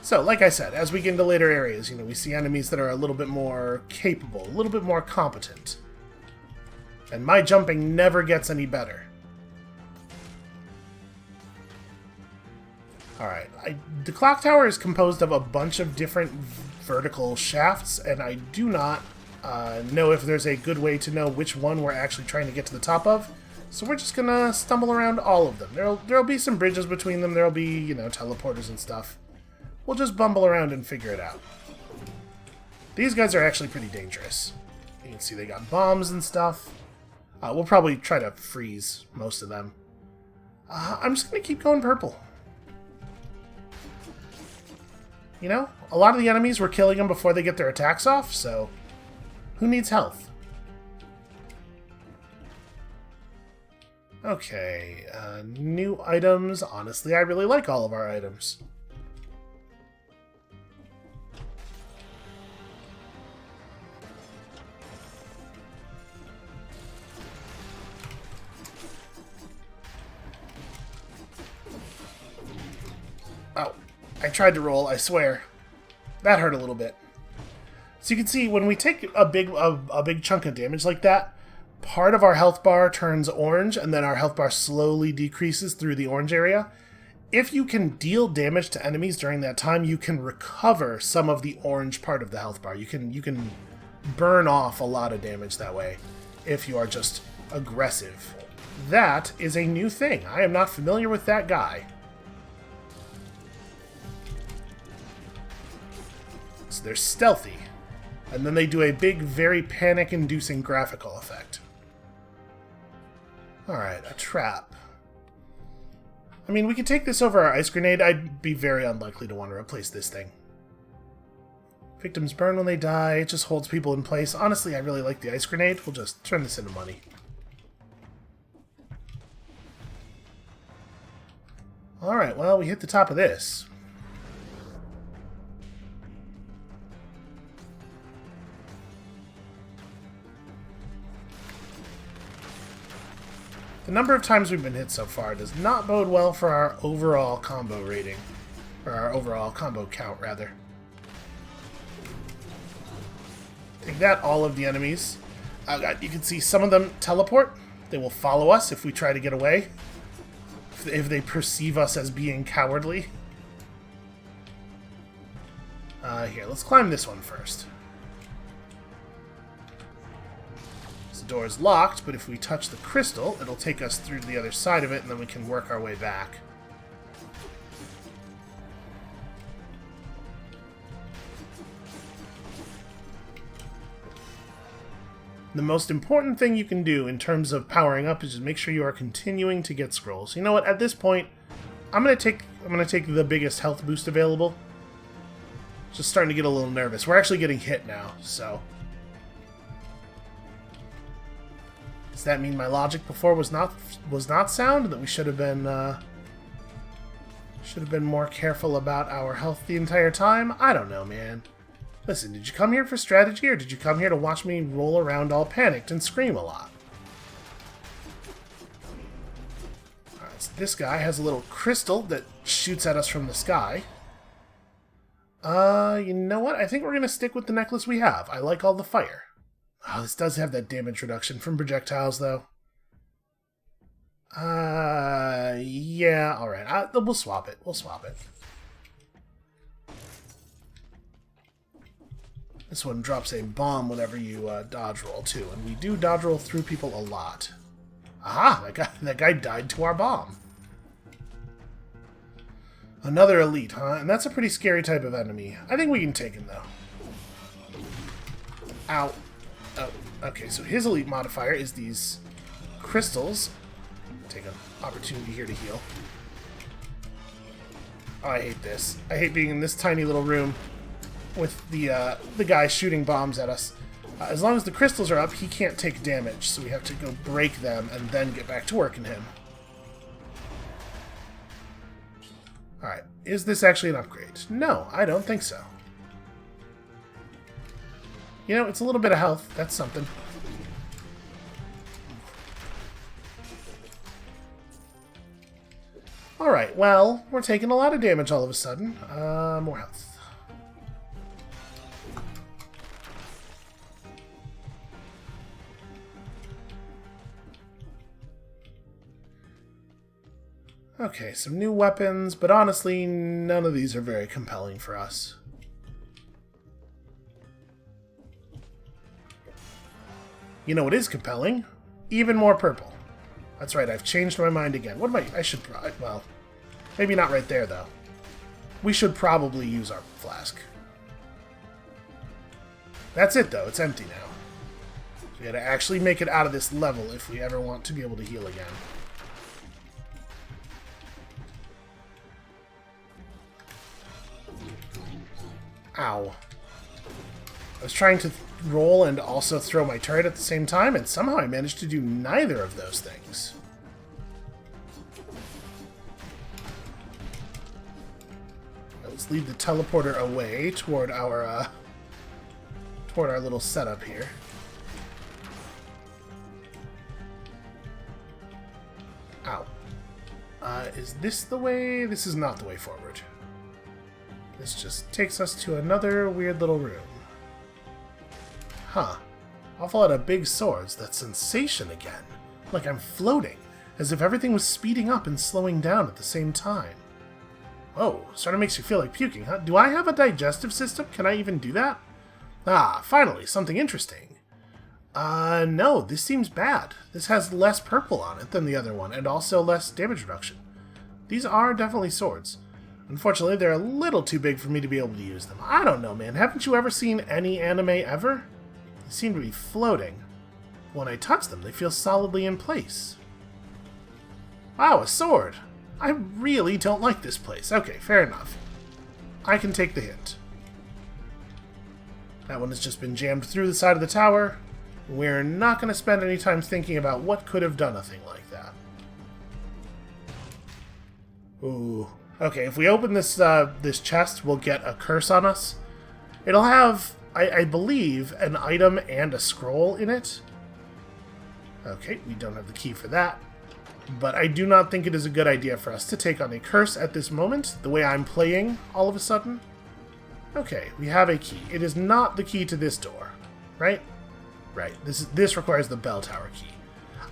So, like I said, as we get into later areas, we see enemies that are a little bit more capable, a little bit more competent. And my jumping never gets any better. Alright, the clock tower is composed of a bunch of different vertical shafts, and I do not know if there's a good way to know which one we're actually trying to get to the top of. So we're just gonna stumble around all of them. There'll be some bridges between them, there'll be, teleporters and stuff. We'll just bumble around and figure it out. These guys are actually pretty dangerous. You can see they got bombs and stuff. We'll probably try to freeze most of them. I'm just gonna keep going purple. A lot of the enemies were killing them before they get their attacks off, so who needs health? Okay, new items. Honestly, I really like all of our items. Oh, I tried to roll, I swear. That hurt a little bit. So you can see, when we take a big chunk of damage like that, part of our health bar turns orange, and then our health bar slowly decreases through the orange area. If you can deal damage to enemies during that time, you can recover some of the orange part of the health bar. You can burn off a lot of damage that way, if you are just aggressive. That is a new thing. I am not familiar with that guy. So they're stealthy, and then they do a big, very panic-inducing graphical effect. Alright, a trap. I mean, we could take this over our ice grenade. I'd be very unlikely to want to replace this thing. Victims burn when they die. It just holds people in place. Honestly, I really like the ice grenade. We'll just turn this into money. Alright, well, we hit the top of this. The number of times we've been hit so far does not bode well for our overall combo rating. Or our overall combo count, rather. Take that, all of the enemies. You can see some of them teleport. They will follow us if we try to get away. If they perceive us as being cowardly. Here, let's climb this one first. The door is locked, but if we touch the crystal, it'll take us through to the other side of it, and then we can work our way back. The most important thing you can do in terms of powering up is just make sure you are continuing to get scrolls. You know what? At this point, I'm gonna take the biggest health boost available. Just starting to get a little nervous. We're actually getting hit now, so. Does that mean my logic before was not sound? That we should have been more careful about our health the entire time? I don't know, man. Listen, did you come here for strategy, or did you come here to watch me roll around all panicked and scream a lot? Alright, so this guy has a little crystal that shoots at us from the sky. You know what? I think we're gonna stick with the necklace we have. I like all the fire. Oh, this does have that damage reduction from projectiles, though. Yeah, alright. We'll swap it. We'll swap it. This one drops a bomb whenever you dodge roll, too. And we do dodge roll through people a lot. Aha! That guy died to our bomb. Another elite, huh? And that's a pretty scary type of enemy. I think we can take him, though. Ow. Oh, okay, so his elite modifier is these crystals. Take an opportunity here to heal. Oh, I hate this. I hate being in this tiny little room with the guy shooting bombs at us. As long as the crystals are up, he can't take damage, so we have to go break them and then get back to working him. Alright, Is this actually an upgrade? No, I don't think so. You know, it's a little bit of health. That's something. Alright, well, we're taking a lot of damage all of a sudden. More health. Okay, some new weapons, but honestly, none of these are very compelling for us. You know what is compelling? Even more purple. That's right, I've changed my mind again. What am I should well, maybe not right there, though. We should probably use our flask. That's it, though. It's empty now. So we gotta actually make it out of this level if we ever want to be able to heal again. Ow. I was trying to roll and also throw my turret at the same time, and somehow I managed to do neither of those things. Let's lead the teleporter away toward our little setup here. Ow. Is this the way? This is not the way forward. This just takes us to another weird little room. Huh. Awful lot of big swords. That sensation again. Like I'm floating. As if everything was speeding up and slowing down at the same time. Whoa, sort of makes you feel like puking, huh? Do I have a digestive system? Can I even do that? Ah, finally, something interesting. No, this seems bad. This has less purple on it than the other one, and also less damage reduction. These are definitely swords. Unfortunately, they're a little too big for me to be able to use them. I don't know, man. Haven't you ever seen any anime ever? They seem to be floating. When I touch them, they feel solidly in place. Wow, a sword! I really don't like this place. Okay, fair enough. I can take the hint. That one has just been jammed through the side of the tower. We're not going to spend any time thinking about what could have done a thing like that. Ooh. Okay, if we open this this chest, we'll get a curse on us. It'll have, I believe, an item and a scroll in it. Okay, we don't have the key for that. But I do not think it is a good idea for us to take on a curse at this moment, the way I'm playing all of a sudden. Okay, we have a key. It is not the key to this door, right? Right, this requires the bell tower key.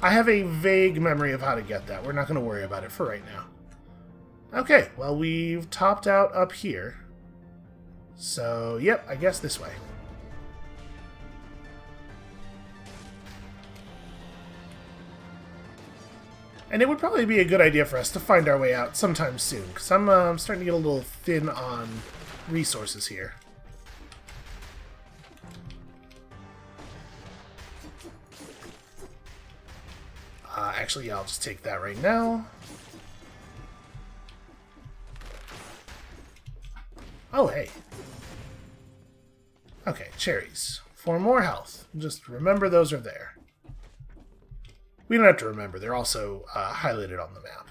I have a vague memory of how to get that. We're not going to worry about it for right now. Okay, well, we've topped out up here. So, yep, I guess this way. And it would probably be a good idea for us to find our way out sometime soon, because I'm starting to get a little thin on resources here. Actually, yeah, I'll just take that right now. Oh, hey. Okay, cherries. For more health. Just remember those are there. We don't have to remember. They're also highlighted on the map.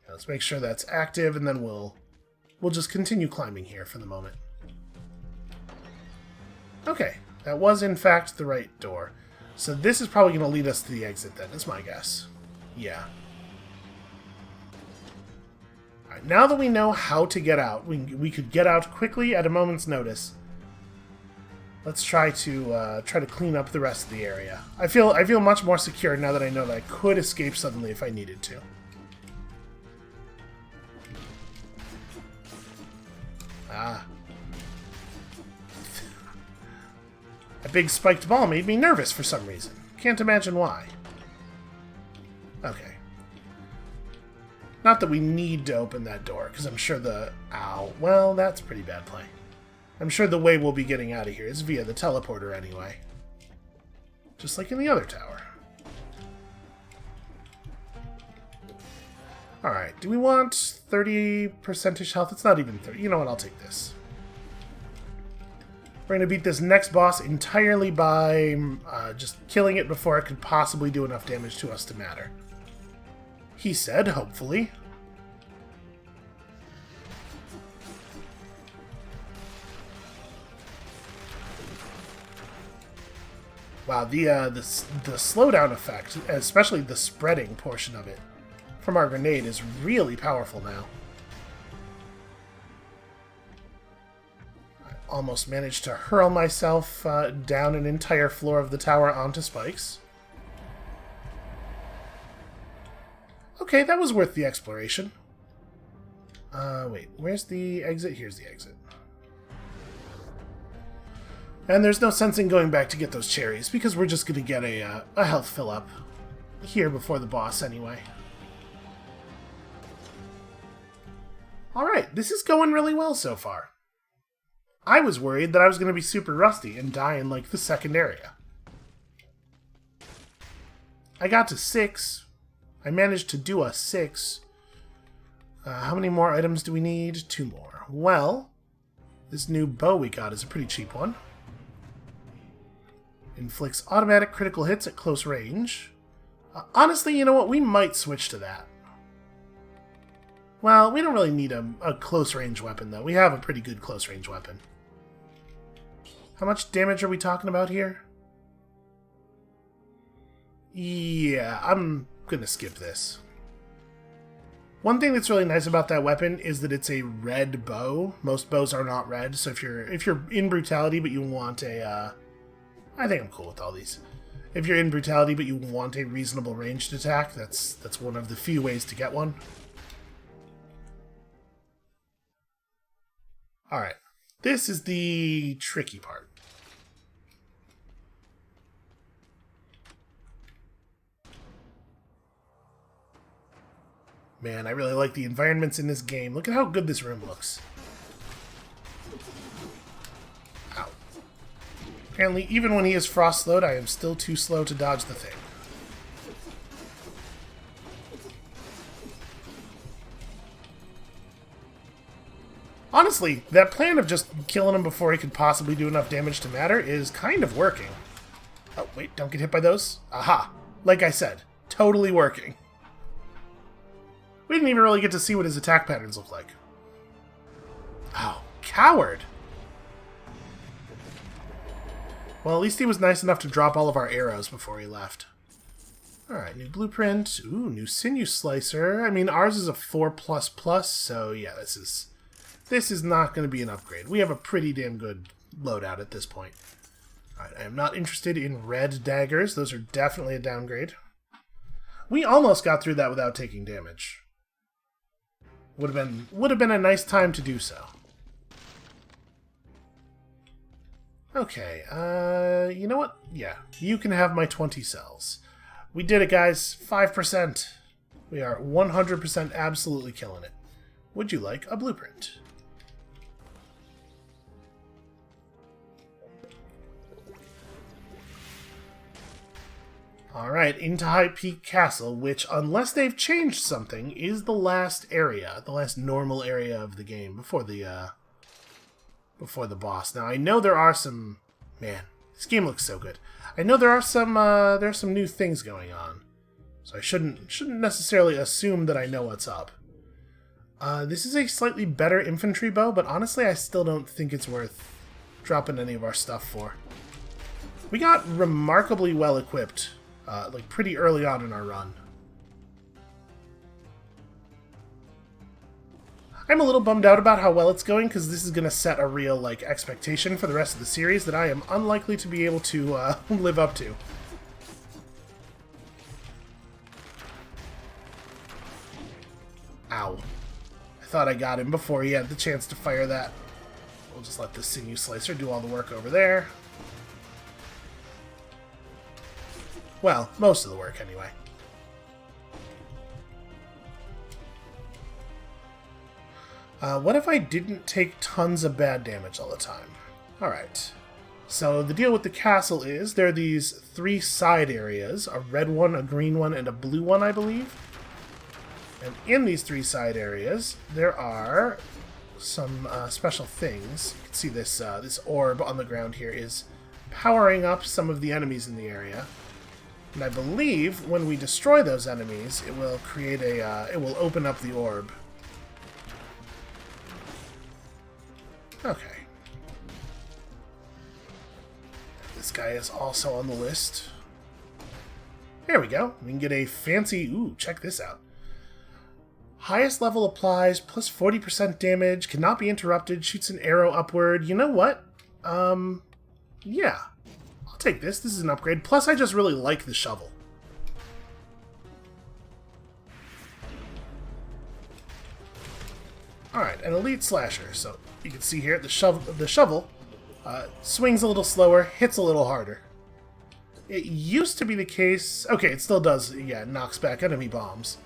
Let's make sure that's active, and then we'll just continue climbing here for the moment. Okay, that was in fact the right door. So this is probably going to lead us to the exit then, is my guess. Yeah. Alright, now that we know how to get out, we could get out quickly at a moment's notice. Let's try to clean up the rest of the area. I feel much more secure now that I know that I could escape suddenly if I needed to. Ah. A big spiked ball made me nervous for some reason. Can't imagine why. Okay. Not that we need to open that door, because I'm sure the... Ow. Well, that's pretty bad play. I'm sure the way we'll be getting out of here is via the teleporter anyway. Just like in the other tower. Alright, do we want 30%-ish health? It's not even 30. You know what, I'll take this. We're going to beat this next boss entirely by just killing it before it could possibly do enough damage to us to matter. He said, hopefully. Wow, the slowdown effect, especially the spreading portion of it from our grenade, is really powerful now. I almost managed to hurl myself down an entire floor of the tower onto spikes. Okay, that was worth the exploration. Wait, where's the exit? Here's the exit. And there's no sense in going back to get those cherries, because we're just going to get a health fill-up here before the boss anyway. Alright, this is going really well so far. I was worried that I was going to be super rusty and die in, like, the second area. I got to 6. I managed to do a 6. How many more items do we need? 2 more. Well, this new bow we got is a pretty cheap one. Inflicts automatic critical hits at close range. Honestly, you know what? We might switch to that. Well, we don't really need a close range weapon, though. We have a pretty good close range weapon. How much damage are we talking about here? Yeah, I'm gonna skip this. One thing that's really nice about that weapon is that it's a red bow. Most bows are not red, so if you're in brutality but you want a I think I'm cool with all these. If you're in brutality but you want a reasonable ranged attack, that's one of the few ways to get one. Alright, this is the tricky part. Man, I really like the environments in this game. Look at how good this room looks. Ow. Apparently, even when he is frost slowed, I am still too slow to dodge the thing. Honestly, that plan of just killing him before he could possibly do enough damage to matter is kind of working. Oh, wait, don't get hit by those? Aha. Like I said, totally working. We didn't even really get to see what his attack patterns look like. Oh, coward! Well, at least he was nice enough to drop all of our arrows before he left. Alright, new blueprint. Ooh, new sinew slicer. I mean, ours is a 4++, so yeah, this is not going to be an upgrade. We have a pretty damn good loadout at this point. Alright, I am not interested in red daggers. Those are definitely a downgrade. We almost got through that without taking damage. Would have been a nice time to do so. Okay, you know what? Yeah, you can have my 20 cells. We did it, guys. 5%. We are 100% absolutely killing it. Would you like a blueprint? Alright, into High Peak Castle, which, unless they've changed something, is the last area, the last normal area of the game before the boss. Now, I know there are some... Man, this game looks so good. I know there are some new things going on, so I shouldn't necessarily assume that I know what's up. This is a slightly better infantry bow, but honestly, I still don't think it's worth dropping any of our stuff for. We got remarkably well equipped. Like pretty early on in our run. I'm a little bummed out about how well it's going, because this is going to set a real like expectation for the rest of the series that I am unlikely to be able to live up to. Ow. I thought I got him before he had the chance to fire that. We'll just let the sinew slicer do all the work over there. Well, most of the work, anyway. What if I didn't take tons of bad damage all the time? Alright. So the deal with the castle is there are these 3 side areas. A red one, a green one, and a blue one, I believe. And in these 3 side areas, there are some special things. You can see this, this orb on the ground here is powering up some of the enemies in the area. And I believe when we destroy those enemies, it will create a, it will open up the orb. Okay. This guy is also on the list. There we go. We can get a fancy... Ooh, check this out. Highest level applies, plus 40% damage, cannot be interrupted, shoots an arrow upward. You know what? Yeah. I'll take this. This is an upgrade. Plus, I just really like the shovel. Alright, an elite slasher. So, you can see here, the shovel swings a little slower, hits a little harder. It used to be the case... Okay, it still does, yeah, it knocks back enemy bombs.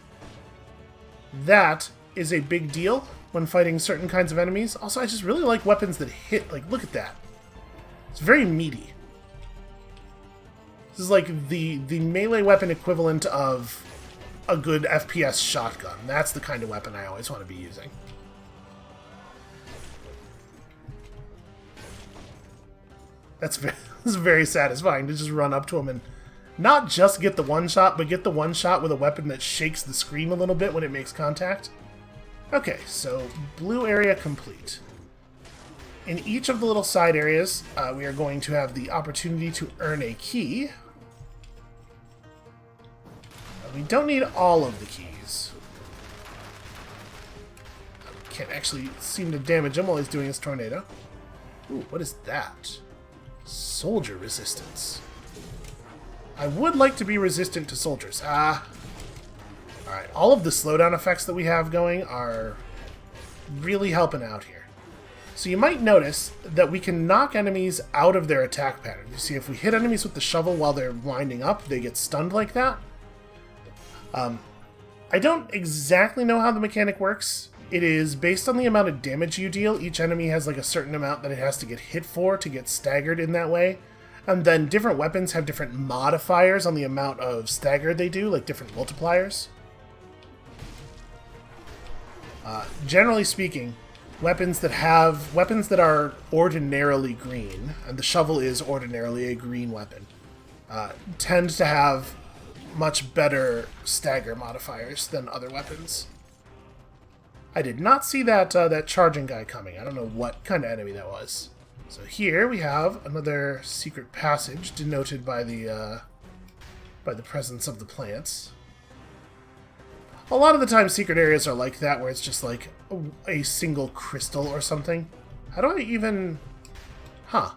That is a big deal when fighting certain kinds of enemies. Also, I just really like weapons that hit. Like, look at that. It's very meaty. This is like the melee weapon equivalent of a good FPS shotgun. That's the kind of weapon I always want to be using. This is very satisfying to just run up to him and not just get the one shot, but get the one shot with a weapon that shakes the screen a little bit when it makes contact. Okay, so blue area complete. In each of the little side areas, we are going to have the opportunity to earn a key. We don't need all of the keys. Can't actually seem to damage him while he's doing his tornado. Ooh, what is that? Soldier resistance. I would like to be resistant to soldiers. Alright, all of the slowdown effects that we have going are really helping out here. So you might notice that we can knock enemies out of their attack pattern. You see, if we hit enemies with the shovel while they're winding up, they get stunned like that. I don't exactly know how the mechanic works. It is based on the amount of damage you deal. Each enemy has like a certain amount that it has to get hit for to get staggered in that way. And then different weapons have different modifiers on the amount of stagger they do, like different multipliers. Generally speaking, weapons that are ordinarily green, and the shovel is ordinarily a green weapon, tend to have much better stagger modifiers than other weapons. I did not see that that charging guy coming. I don't know what kind of enemy that was. So here we have another secret passage denoted by the presence of the plants. A lot of the time secret areas are like that, where it's just like a single crystal or something. How do I even... Huh.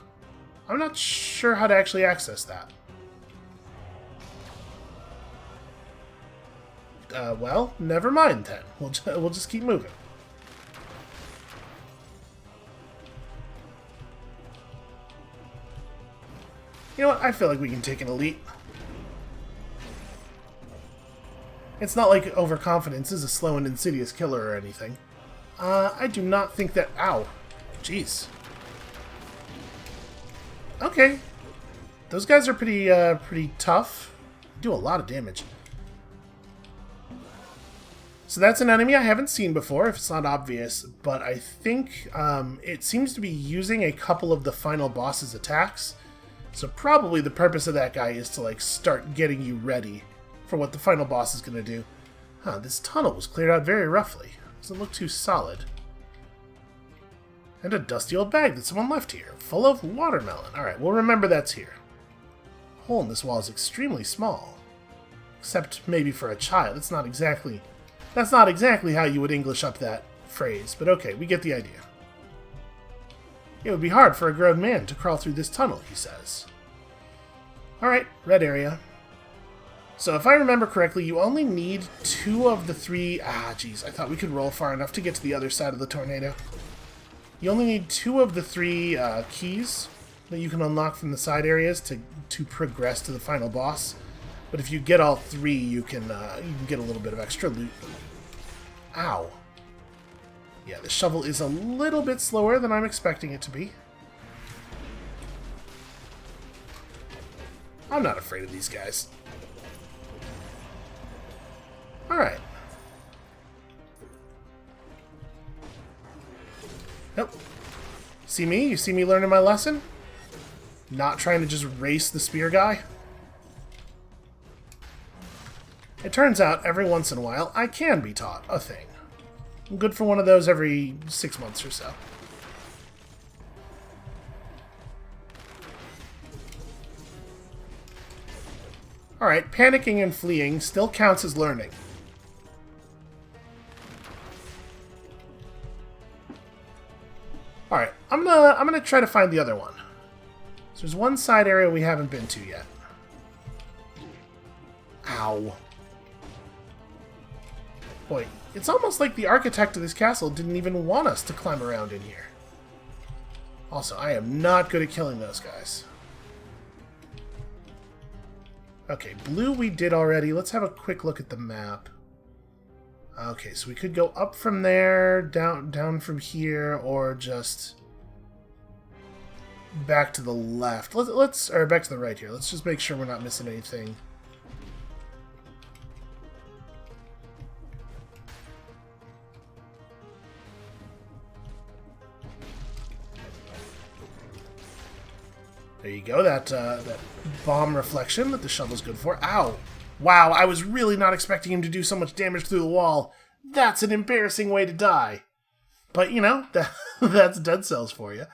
I'm not sure how to actually access that. Well, never mind then. We'll just keep moving. You know what? I feel like we can take an elite. It's not like overconfidence is a slow and insidious killer or anything. I do not think that... Ow. Jeez. Okay. Those guys are pretty tough. Do a lot of damage. So that's an enemy I haven't seen before, if it's not obvious, but I think it seems to be using a couple of the final boss's attacks. So probably the purpose of that guy is to like start getting you ready for what the final boss is going to do. Huh, this tunnel was cleared out very roughly. Doesn't look too solid. And a dusty old bag that someone left here, full of watermelon. Alright, we'll remember that's here. The hole in this wall is extremely small. Except maybe for a child. That's not exactly how you would English up that phrase, but okay, we get the idea. It would be hard for a grown man to crawl through this tunnel, he says. Alright, red area. So if I remember correctly, you only need 2 of the 3... Ah, jeez, I thought we could roll far enough to get to the other side of the tornado. You only need 2 of the 3 keys that you can unlock from the side areas to progress to the final boss. But if you get all 3, you can get a little bit of extra loot. Ow. Yeah, the shovel is a little bit slower than I'm expecting it to be. I'm not afraid of these guys. Alright. Nope. See me? You see me learning my lesson? Not trying to just race the spear guy? It turns out, every once in a while, I can be taught a thing. I'm good for one of those every 6 months or so. Alright, panicking and fleeing still counts as learning. Alright, I'm gonna try to find the other one. So there's one side area we haven't been to yet. Ow. Boy, it's almost like the architect of this castle didn't even want us to climb around in here. Also, I am not good at killing those guys. Okay, blue we did already. Let's have a quick look at the map. Okay, so we could go up from there, down from here, or just back to the left. Or back to the right here. Let's just make sure we're not missing anything. There you go, that bomb reflection that the shovel's good for. Ow! Wow, I was really not expecting him to do so much damage through the wall. That's an embarrassing way to die. But, you know, that's Dead Cells for you.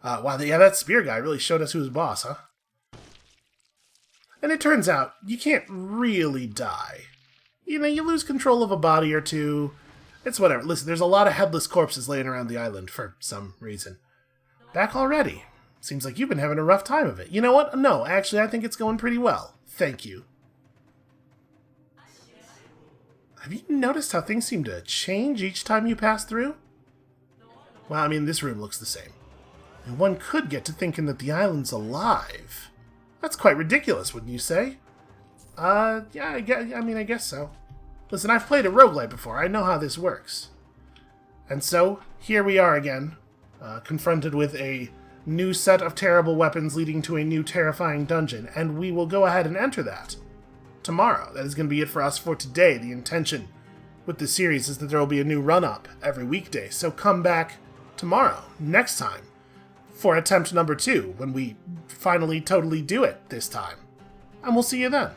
Wow, yeah, that spear guy really showed us who's boss, huh? And it turns out, you can't really die. You know, you lose control of a body or two. It's whatever. Listen, there's a lot of headless corpses laying around the island for some reason. Back already. Seems like you've been having a rough time of it. You know what? No, actually, I think it's going pretty well. Thank you. Have you noticed how things seem to change each time you pass through? Well, I mean, this room looks the same. And one could get to thinking that the island's alive. That's quite ridiculous, wouldn't you say? Yeah, I guess so. Listen, I've played a roguelite before. I know how this works. And so, here we are again, confronted with a new set of terrible weapons leading to a new terrifying dungeon, and we will go ahead and enter that tomorrow. That is going to be it for us for today. The intention with the series is that there will be a new run-up every weekday, so come back tomorrow, next time, for attempt number 2, when we finally totally do it this time. And we'll see you then.